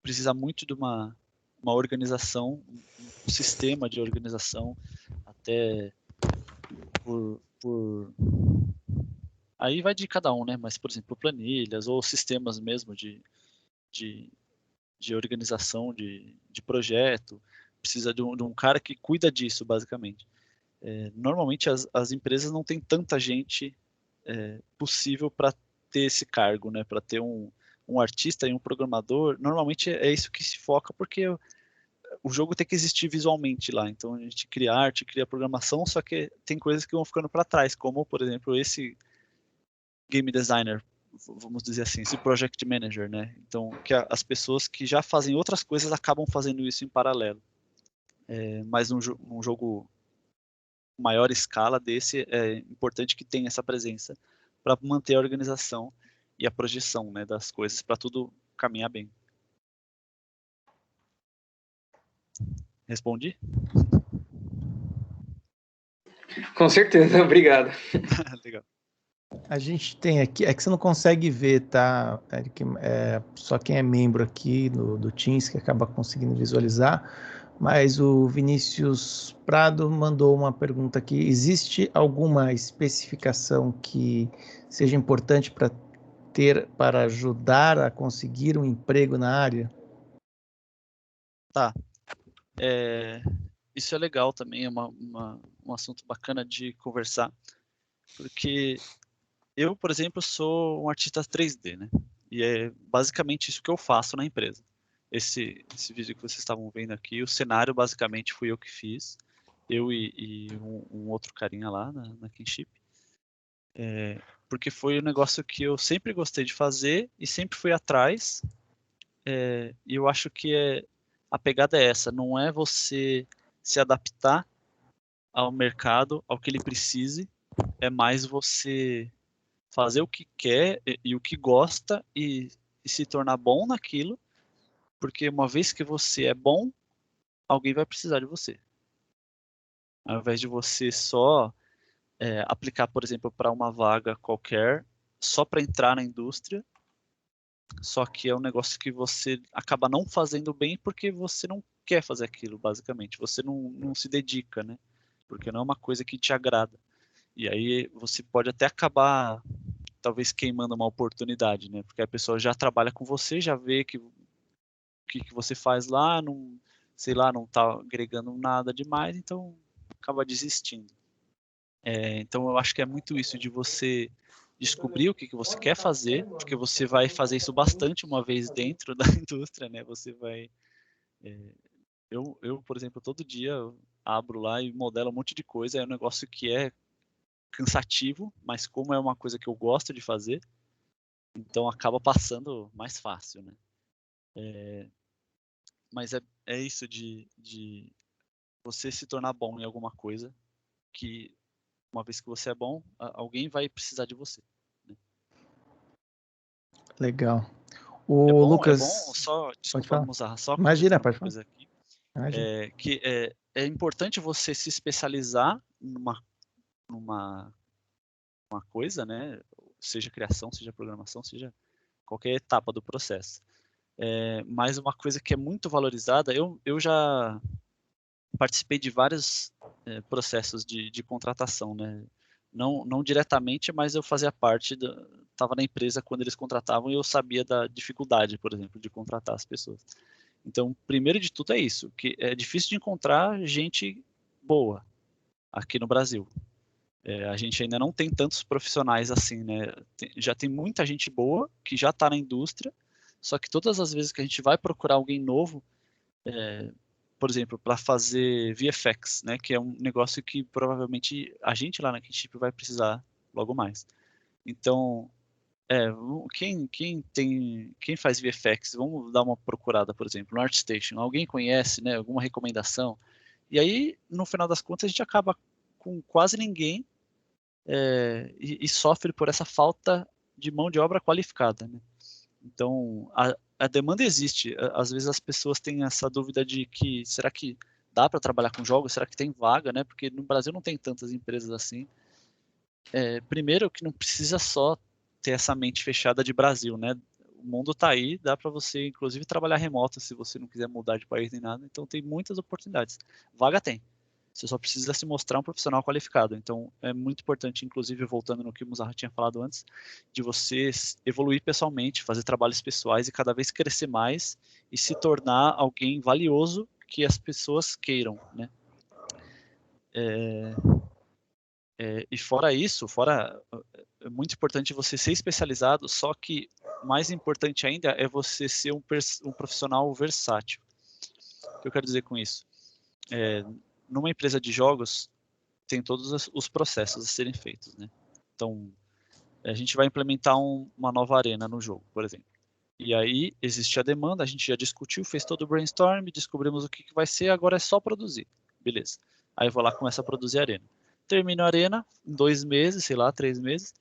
A: precisa muito de uma organização, um sistema de organização, até aí vai de cada um, né? Mas, por exemplo, planilhas ou sistemas mesmo de organização de projeto, precisa de um cara que cuida disso, basicamente. Normalmente as empresas não têm tanta gente possível para ter esse cargo, né? Para ter um artista e um programador. Normalmente é isso que se foca, porque o jogo tem que existir visualmente lá. Então a gente cria arte, cria programação, só que tem coisas que vão ficando para trás, como, por exemplo, esse game designer, vamos dizer assim, esse project manager, né? Então, que as pessoas que já fazem outras coisas acabam fazendo isso em paralelo. Mas num jogo maior escala desse, é importante que tenha essa presença para manter a organização e a projeção, né, das coisas, para tudo caminhar bem. Respondi?
C: Com certeza, obrigado.
A: Legal.
B: A gente tem aqui, é que você não consegue ver, tá, Eric? Só quem é membro aqui do Teams que acaba conseguindo visualizar, mas o Vinícius Prado mandou uma pergunta aqui: existe alguma especificação que seja importante para ter, para ajudar a conseguir um emprego na área?
A: Tá. Isso é legal também, é um assunto bacana de conversar, porque eu, por exemplo, sou um artista 3D, né? E é basicamente isso que eu faço na empresa. Esse vídeo que vocês estavam vendo aqui, o cenário basicamente fui eu que fiz, eu e um outro carinha lá na Kinship, porque foi um negócio que eu sempre gostei de fazer e sempre fui atrás, e eu acho que a pegada é essa, não é você se adaptar ao mercado, ao que ele precise, é mais você fazer o que quer e o que gosta e se tornar bom naquilo, porque uma vez que você é bom, alguém vai precisar de você. Ao invés de você só aplicar, por exemplo, para uma vaga qualquer, só para entrar na indústria, só que é um negócio que você acaba não fazendo bem porque você não quer fazer aquilo, basicamente. Você não se dedica, né? Porque não é uma coisa que te agrada. E aí você pode até acabar talvez queimando uma oportunidade, né? Porque a pessoa já trabalha com você, já vê que o que você faz lá, não, sei lá, não tá agregando nada demais, então acaba desistindo. Então eu acho que é muito isso de você descobrir o que você quer fazer, porque você vai fazer isso bastante uma vez dentro da indústria, né? Você vai, por exemplo, todo dia eu abro lá e modelo um monte de coisa, é um negócio que é cansativo, mas como é uma coisa que eu gosto de fazer, então acaba passando mais fácil, né? Mas é isso de você se tornar bom em alguma coisa, que uma vez que você é bom, alguém vai precisar de você, né?
B: Legal.
A: É
B: O
A: bom, é bom,
B: Lucas,
A: só,
B: pode
A: desculpa,
B: falar?
A: Muzarra, só
B: Imagina,
A: completando uma
B: pode falar.
A: coisa aqui,
B: Imagina.
A: que é importante você se especializar numa uma coisa, né? Seja criação, seja programação, seja qualquer etapa do processo. Mas uma coisa que é muito valorizada, eu já participei de vários processos de contratação, né? Não diretamente, mas eu fazia parte, estava na empresa quando eles contratavam e eu sabia da dificuldade, por exemplo, de contratar as pessoas. Então, primeiro de tudo é isso, que é difícil de encontrar gente boa aqui no Brasil. A gente ainda não tem tantos profissionais assim, né? Já tem muita gente boa que já está na indústria, só que todas as vezes que a gente vai procurar alguém novo, por exemplo, para fazer VFX, né, que é um negócio que provavelmente a gente lá na Kinship vai precisar logo mais. Então, quem faz VFX, vamos dar uma procurada, por exemplo, no ArtStation, alguém conhece, né, alguma recomendação? E aí, no final das contas, a gente acaba com quase ninguém e sofre por essa falta de mão de obra qualificada, né? Então, a demanda existe. Às vezes as pessoas têm essa dúvida de que será que dá para trabalhar com jogos? Será que tem vaga, né? Porque no Brasil não tem tantas empresas assim. Primeiro que não precisa só ter essa mente fechada de Brasil, né? O mundo está aí, dá para você inclusive trabalhar remoto se você não quiser mudar de país nem nada. Então tem muitas oportunidades. Vaga tem. Você só precisa se mostrar um profissional qualificado. Então, é muito importante, inclusive, voltando no que o Muzarra tinha falado antes, de você evoluir pessoalmente, fazer trabalhos pessoais e cada vez crescer mais e se tornar alguém valioso que as pessoas queiram, né? E fora isso, é muito importante você ser especializado, só que mais importante ainda é você ser um profissional versátil. O que eu quero dizer com isso? Numa empresa de jogos, tem todos os processos a serem feitos, né? Então, a gente vai implementar uma nova arena no jogo, por exemplo. E aí existe a demanda, a gente já discutiu, fez todo o brainstorm, descobrimos o que vai ser, agora é só produzir. Beleza. Aí eu vou lá e começo a produzir a arena. Termino a arena em 2 meses, sei lá, 3 meses.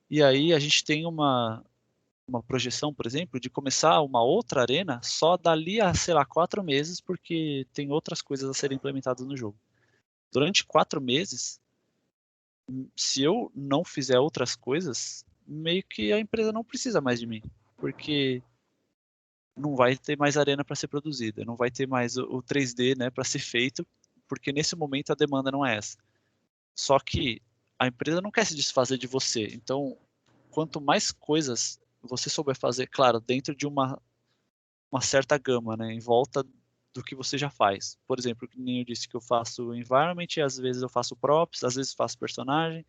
A: E aí a gente tem uma projeção, por exemplo, de começar uma outra arena só dali a, sei lá, 4 meses, porque tem outras coisas a serem implementadas no jogo. Durante 4 meses, se eu não fizer outras coisas, meio que a empresa não precisa mais de mim, porque não vai ter mais arena para ser produzida, não vai ter mais o 3D, né, para ser feito, porque nesse momento a demanda não é essa. Só que a empresa não quer se desfazer de você, então quanto mais coisas você souber fazer, claro, dentro de uma certa gama, né, em volta do que você já faz. Por exemplo, que nem eu disse que eu faço environment, às vezes eu faço props, às vezes faço personagem.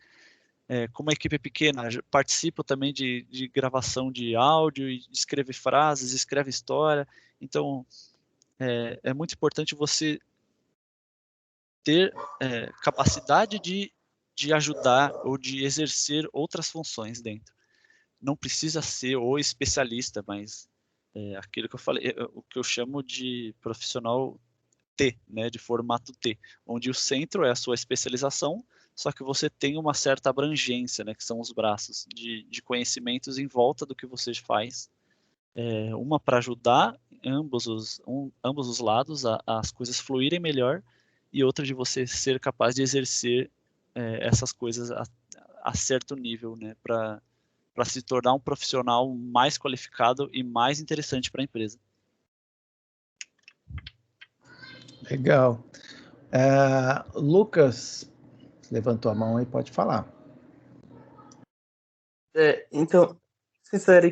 A: Como a equipe é pequena, participo também de gravação de áudio, e escreve frases, escreve história. Então, é muito importante você ter capacidade de ajudar ou de exercer outras funções dentro. Não precisa ser o especialista, mas aquilo que eu falei, o que eu chamo de profissional T, né, de formato T, onde o centro é a sua especialização, só que você tem uma certa abrangência, né, que são os braços de conhecimentos em volta do que você faz, uma para ajudar ambos os lados as coisas fluírem melhor, e outra de você ser capaz de exercer essas coisas a certo nível, né, para se tornar um profissional mais qualificado e mais interessante para a empresa.
B: Legal. Lucas, levantou a mão aí, pode falar.
D: Então, sincero,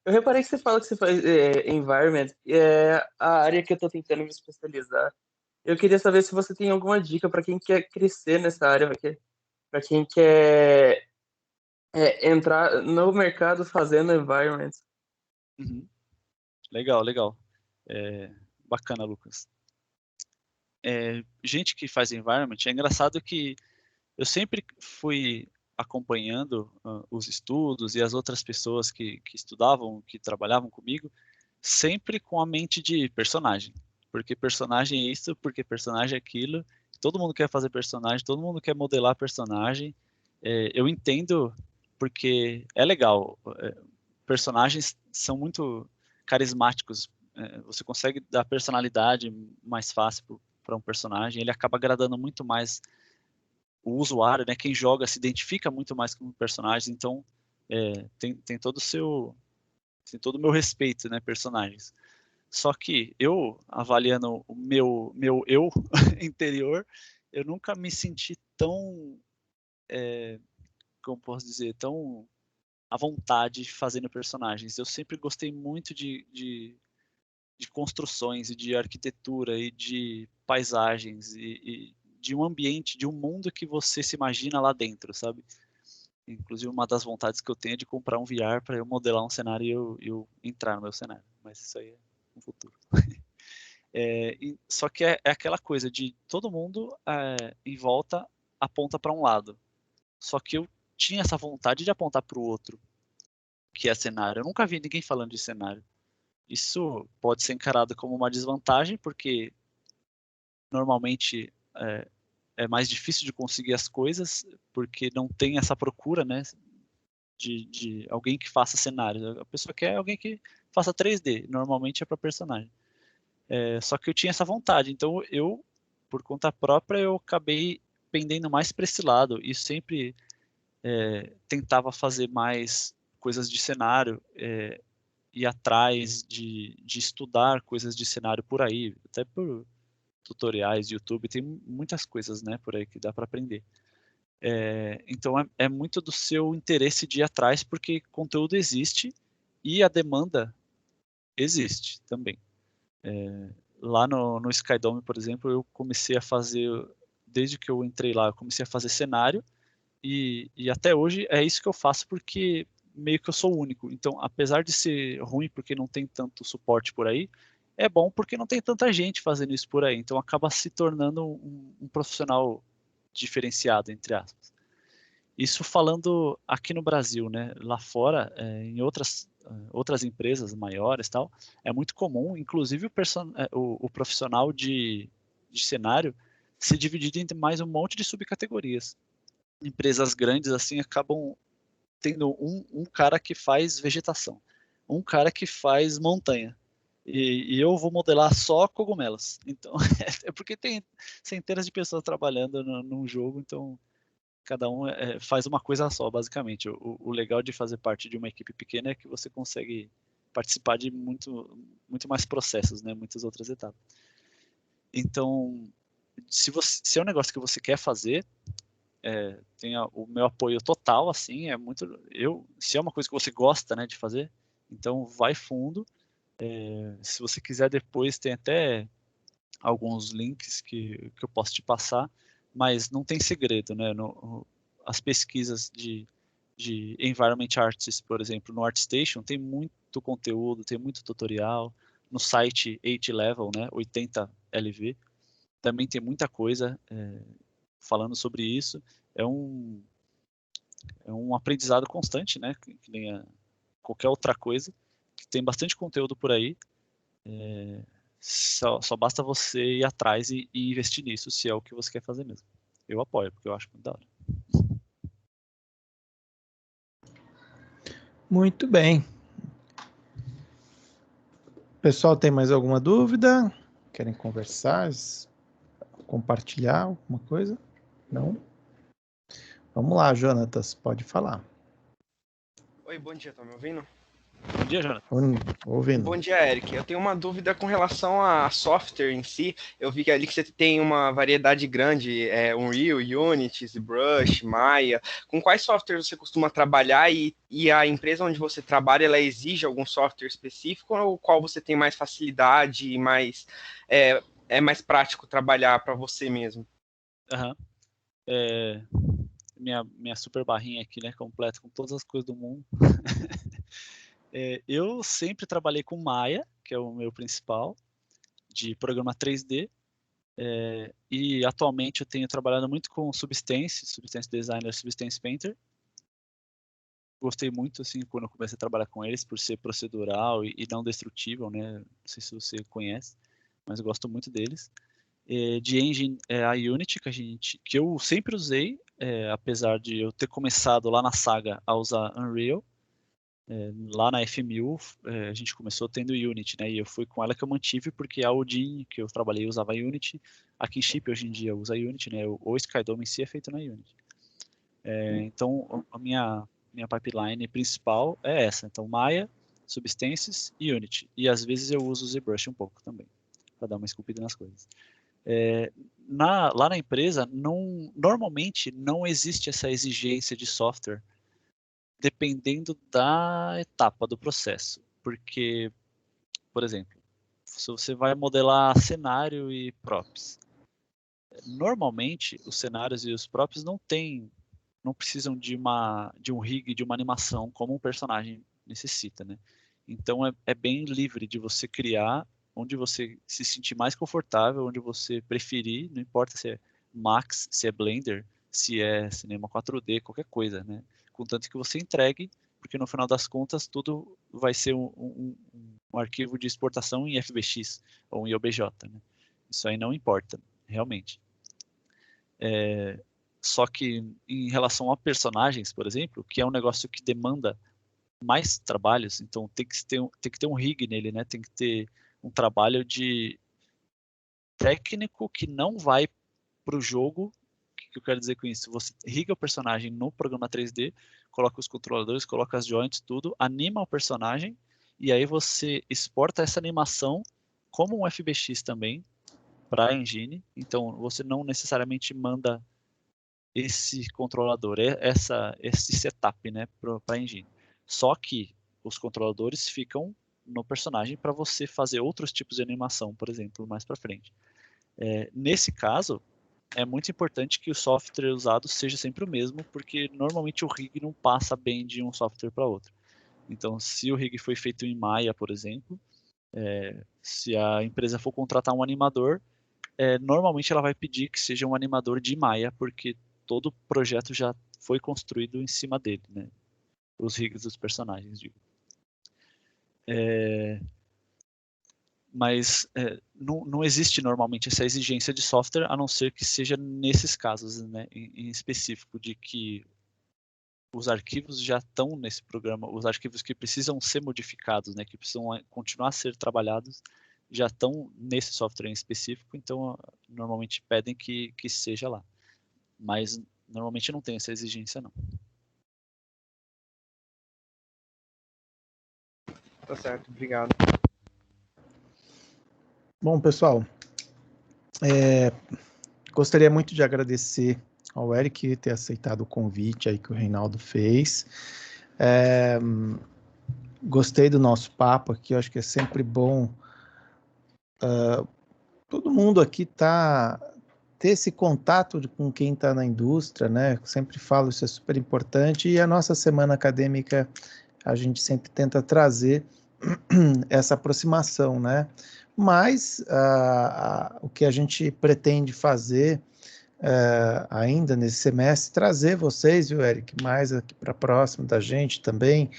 D: eu reparei que você fala que você faz environment, a área que eu estou tentando me especializar. Eu queria saber se você tem alguma dica para quem quer crescer nessa área, para quem quer entrar no mercado fazendo environment.
A: Uhum. Legal. Bacana, Lucas. Gente que faz environment, é engraçado que eu sempre fui acompanhando os estudos e as outras pessoas que estudavam, que trabalhavam comigo, sempre com a mente de personagem. Porque personagem é isso, porque personagem é aquilo. Todo mundo quer fazer personagem, todo mundo quer modelar personagem. Eu entendo porque é legal. Personagens são muito carismáticos. Você consegue dar personalidade mais fácil para um personagem. Ele acaba agradando muito mais o usuário, né? Quem joga se identifica muito mais com o personagem. Então, tem todo o meu respeito, né? Personagens. Só que eu, avaliando o meu eu interior, eu nunca me senti tão, como posso dizer, tão à vontade fazendo personagens. Eu sempre gostei muito de construções e de arquitetura e de paisagens e de um ambiente, de um mundo que você se imagina lá dentro, sabe? Inclusive, uma das vontades que eu tenho é de comprar um VR para eu modelar um cenário e eu entrar no meu cenário. Mas isso aí é no futuro. Só que é aquela coisa de todo mundo em volta aponta para um lado. Só que eu tinha essa vontade de apontar para o outro, que é cenário. Eu nunca vi ninguém falando de cenário. Isso pode ser encarado como uma desvantagem, porque normalmente é mais difícil de conseguir as coisas, porque não tem essa procura, né, de alguém que faça cenários. A pessoa quer alguém que faça 3D, normalmente é para personagem. Só que eu tinha essa vontade, então eu, por conta própria, eu acabei pendendo mais para esse lado e sempre tentava fazer mais coisas de cenário, ir atrás de estudar coisas de cenário por aí, até por tutoriais, YouTube, tem muitas coisas, né, por aí que dá para aprender. Então é muito do seu interesse de ir atrás, porque conteúdo existe e a demanda existe também. Lá no Skydome, por exemplo, eu comecei a fazer, desde que eu entrei lá, eu comecei a fazer cenário e até hoje é isso que eu faço porque meio que eu sou único. Então, apesar de ser ruim porque não tem tanto suporte por aí, é bom porque não tem tanta gente fazendo isso por aí. Então, acaba se tornando um profissional diferenciado, entre aspas. Isso falando aqui no Brasil, né? Lá fora, em outras empresas maiores, tal, é muito comum, inclusive o profissional de cenário se dividir entre mais um monte de subcategorias. Empresas grandes assim acabam tendo um cara que faz vegetação, um cara que faz montanha, e eu vou modelar só cogumelos. Então, é porque tem centenas de pessoas trabalhando num jogo, então cada um faz uma coisa só, basicamente. O legal de fazer parte de uma equipe pequena é que você consegue participar de muito mais processos, né? Muitas outras etapas. Então, se é um negócio que você quer fazer, tem o meu apoio total, assim, se é uma coisa que você gosta, né, de fazer, então vai fundo. Se você quiser depois, tem até alguns links que eu posso te passar, mas não tem segredo, né? As pesquisas de Environment Artists, por exemplo, no ArtStation, tem muito conteúdo, tem muito tutorial. No site 8level, né, 80 LV, também tem muita coisa falando sobre isso. É um aprendizado constante, né? Que nem qualquer outra coisa. Tem bastante conteúdo por aí. Só basta você ir atrás e investir nisso, se é o que você quer fazer mesmo. Eu apoio, porque eu acho muito da hora.
B: Muito bem. Pessoal, tem mais alguma dúvida? Querem conversar? Compartilhar alguma coisa? Não? Vamos lá, Jonatas, pode falar.
E: Oi, bom dia, tá me ouvindo?
A: Bom dia, Jonathan.
B: Ouvindo.
E: Bom dia, Eric. Eu tenho uma dúvida com relação a software em si. Eu vi que ali que você tem uma variedade grande, Unreal, Unity, ZBrush, Maya. Com quais softwares você costuma trabalhar e a empresa onde você trabalha, ela exige algum software específico ou qual você tem mais facilidade e é mais prático trabalhar para você mesmo?
A: Uhum. Minha super barrinha aqui, né, completa com todas as coisas do mundo. Eu sempre trabalhei com Maya, que é o meu principal, de programa 3D. E atualmente eu tenho trabalhado muito com Substance Designer, Substance Painter. Gostei muito, assim, quando eu comecei a trabalhar com eles, por ser procedural e não destrutível, né? Não sei se você conhece, mas eu gosto muito deles. De engine, a Unity, que eu sempre usei, apesar de eu ter começado lá na Saga a usar Unreal. Lá na FMU, a gente começou tendo Unity, né? E eu fui com ela que eu mantive, porque a Odin, que eu trabalhei, usava Unity. A Kinship, hoje em dia, usa Unity, né? O Skydome em si é feito na Unity. Então, a minha pipeline principal é essa. Então, Maya, Substances e Unity. E, às vezes, eu uso o ZBrush um pouco também, para dar uma esculpida nas coisas. Lá na empresa, normalmente, não existe essa exigência de software dependendo da etapa do processo. Porque, por exemplo, se você vai modelar cenário e props, normalmente os cenários e os props não precisam de um rig, de uma animação como um personagem necessita, né? Então é bem livre de você criar onde você se sentir mais confortável, onde você preferir, não importa se é Max, se é Blender, se é cinema 4D, qualquer coisa, né? Contanto que você entregue, porque no final das contas tudo vai ser um arquivo de exportação em FBX ou em OBJ, né? Isso aí não importa, realmente. Só que em relação a personagens, por exemplo, que é um negócio que demanda mais trabalhos, então tem que ter um rig nele, né? Tem que ter um trabalho de técnico que não vai para o jogo. O que eu quero dizer com isso? Você riga o personagem no programa 3D, coloca os controladores, coloca as joints, tudo, anima o personagem, e aí você exporta essa animação como um FBX também para a engine. Então você não necessariamente manda esse controlador, esse setup, né, para a engine. Só que os controladores ficam no personagem para você fazer outros tipos de animação, por exemplo, mais para frente. Nesse caso, é muito importante que o software usado seja sempre o mesmo, porque normalmente o rig não passa bem de um software para outro. Então, se o rig foi feito em Maya, por exemplo, se a empresa for contratar um animador, normalmente ela vai pedir que seja um animador de Maya, porque todo o projeto já foi construído em cima dele, né? Os rigs dos personagens, digo. Mas não existe normalmente essa exigência de software, a não ser que seja nesses casos, né, em específico, de que os arquivos já estão nesse programa, os arquivos que precisam ser modificados, né, que precisam continuar a ser trabalhados, já estão nesse software em específico, então normalmente pedem que seja lá. Mas normalmente não tem essa exigência, não.
E: Tá certo, obrigado.
B: Bom, pessoal, gostaria muito de agradecer ao Eric ter aceitado o convite aí que o Reinaldo fez. Gostei do nosso papo aqui, eu acho que é sempre bom todo mundo aqui ter esse contato com quem está na indústria, né? Sempre falo, isso é super importante, e a nossa semana acadêmica a gente sempre tenta trazer essa aproximação, né? Mas o que a gente pretende fazer ainda nesse semestre, trazer vocês, viu, Eric, mais aqui para próximo da gente também,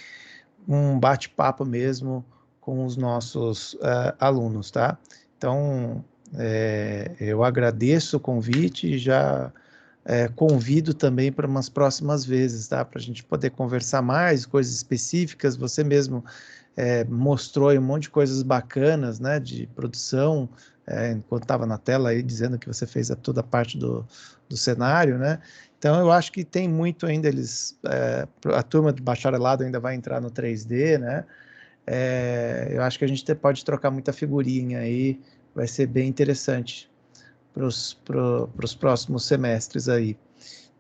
B: um bate-papo mesmo com os nossos alunos, tá? Então, eu agradeço o convite e já convido também para umas próximas vezes, tá? Para a gente poder conversar mais, coisas específicas. Você mesmo mostrou aí um monte de coisas bacanas, né, de produção, enquanto estava na tela aí, dizendo que você fez toda a parte do cenário, né? Então, eu acho que tem muito ainda, a turma do bacharelado ainda vai entrar no 3D, né? Eu acho que a gente pode trocar muita figurinha aí, vai ser bem interessante para os próximos semestres aí,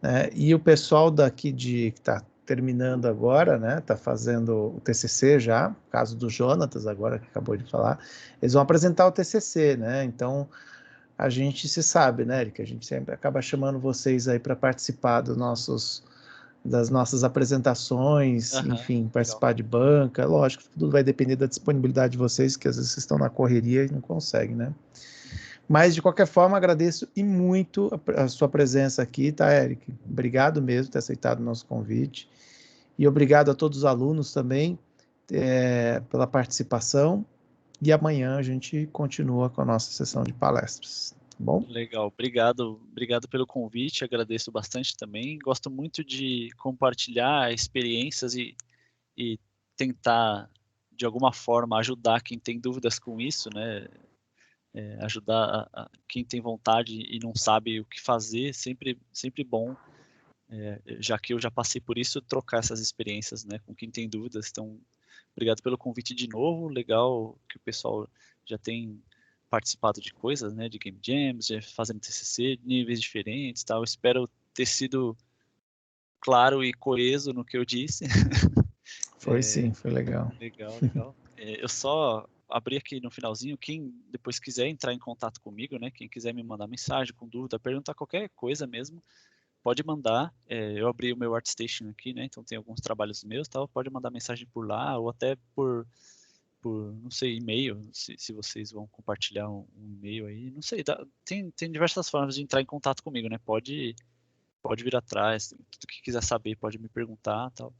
B: né? E o pessoal daqui que está terminando agora, né? Está fazendo o TCC já, no caso do Jonatas agora que acabou de falar, eles vão apresentar o TCC, né? Então a gente se sabe, né, Eric? A gente sempre acaba chamando vocês aí para participar das nossas apresentações, enfim, participar de banca. Lógico, tudo vai depender da disponibilidade de vocês, que às vezes vocês estão na correria e não conseguem, né? Mas, de qualquer forma, agradeço e muito a sua presença aqui, tá, Eric? Obrigado mesmo por ter aceitado o nosso convite. E obrigado a todos os alunos também pela participação. E amanhã a gente continua com a nossa sessão de palestras, tá bom?
A: Legal, obrigado pelo convite, agradeço bastante também. Gosto muito de compartilhar experiências e tentar, de alguma forma, ajudar quem tem dúvidas com isso, né? Ajudar quem tem vontade e não sabe o que fazer, sempre bom, já que eu já passei por isso, trocar essas experiências, né, com quem tem dúvidas. Então, obrigado pelo convite de novo, legal que o pessoal já tem participado de coisas, né, de Game Jams, já fazendo TCC, níveis diferentes, tal. Eu espero ter sido claro e coeso no que eu disse.
B: Foi sim, foi legal.
A: Legal. Eu só abri aqui no finalzinho, quem depois quiser entrar em contato comigo, né, quem quiser me mandar mensagem com dúvida, perguntar qualquer coisa mesmo, pode mandar. Eu abri o meu ArtStation aqui, né, então tem alguns trabalhos meus, tal, pode mandar mensagem por lá, ou até por não sei, e-mail, se vocês vão compartilhar um e-mail aí, não sei, tem diversas formas de entrar em contato comigo, né, pode vir atrás, tudo que quiser saber pode me perguntar, tal.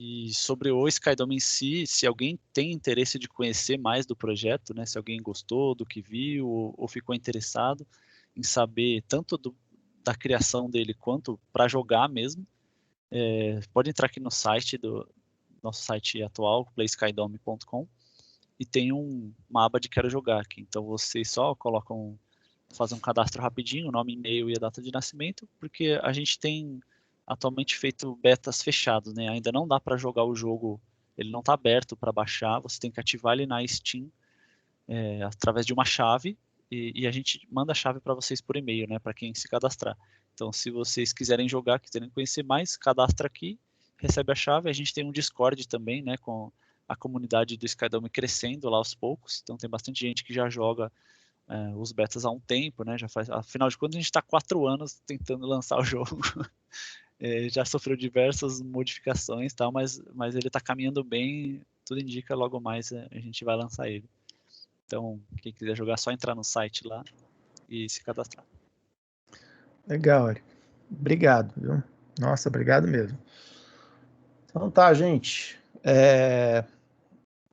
A: E sobre o Skydome em si, se alguém tem interesse de conhecer mais do projeto, né, se alguém gostou do que viu ou ficou interessado em saber tanto da criação dele quanto para jogar mesmo, pode entrar aqui no site nosso site atual, playskydome.com, e tem uma aba de Quero Jogar aqui. Então vocês só fazem um cadastro rapidinho, nome, e-mail e a data de nascimento, porque a gente tem atualmente feito betas fechados, né? Ainda não dá para jogar o jogo, ele não está aberto para baixar, você tem que ativar ele na Steam através de uma chave e a gente manda a chave para vocês por e-mail, né? Para quem se cadastrar. Então, se vocês quiserem jogar, quiserem conhecer mais, cadastra aqui, recebe a chave. A gente tem um Discord também, né? Com a comunidade do Skydome crescendo lá aos poucos. Então, tem bastante gente que já joga os betas há um tempo, né? Afinal de contas, a gente está 4 anos tentando lançar o jogo. Já sofreu diversas modificações, tal, mas ele está caminhando bem. Tudo indica logo mais a gente vai lançar ele. Então, quem quiser jogar, é só entrar no site lá e se cadastrar.
B: Legal, Eric. Obrigado, viu? Nossa, obrigado mesmo. Então tá, gente.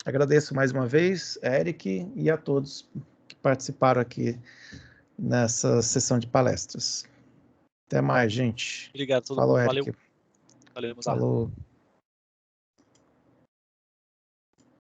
B: Agradeço mais uma vez, Eric, e a todos que participaram aqui nessa sessão de palestras. Até mais, gente.
A: Obrigado a todo
B: Falou,
A: mundo.
B: Eric.
A: Valeu.
B: Falou.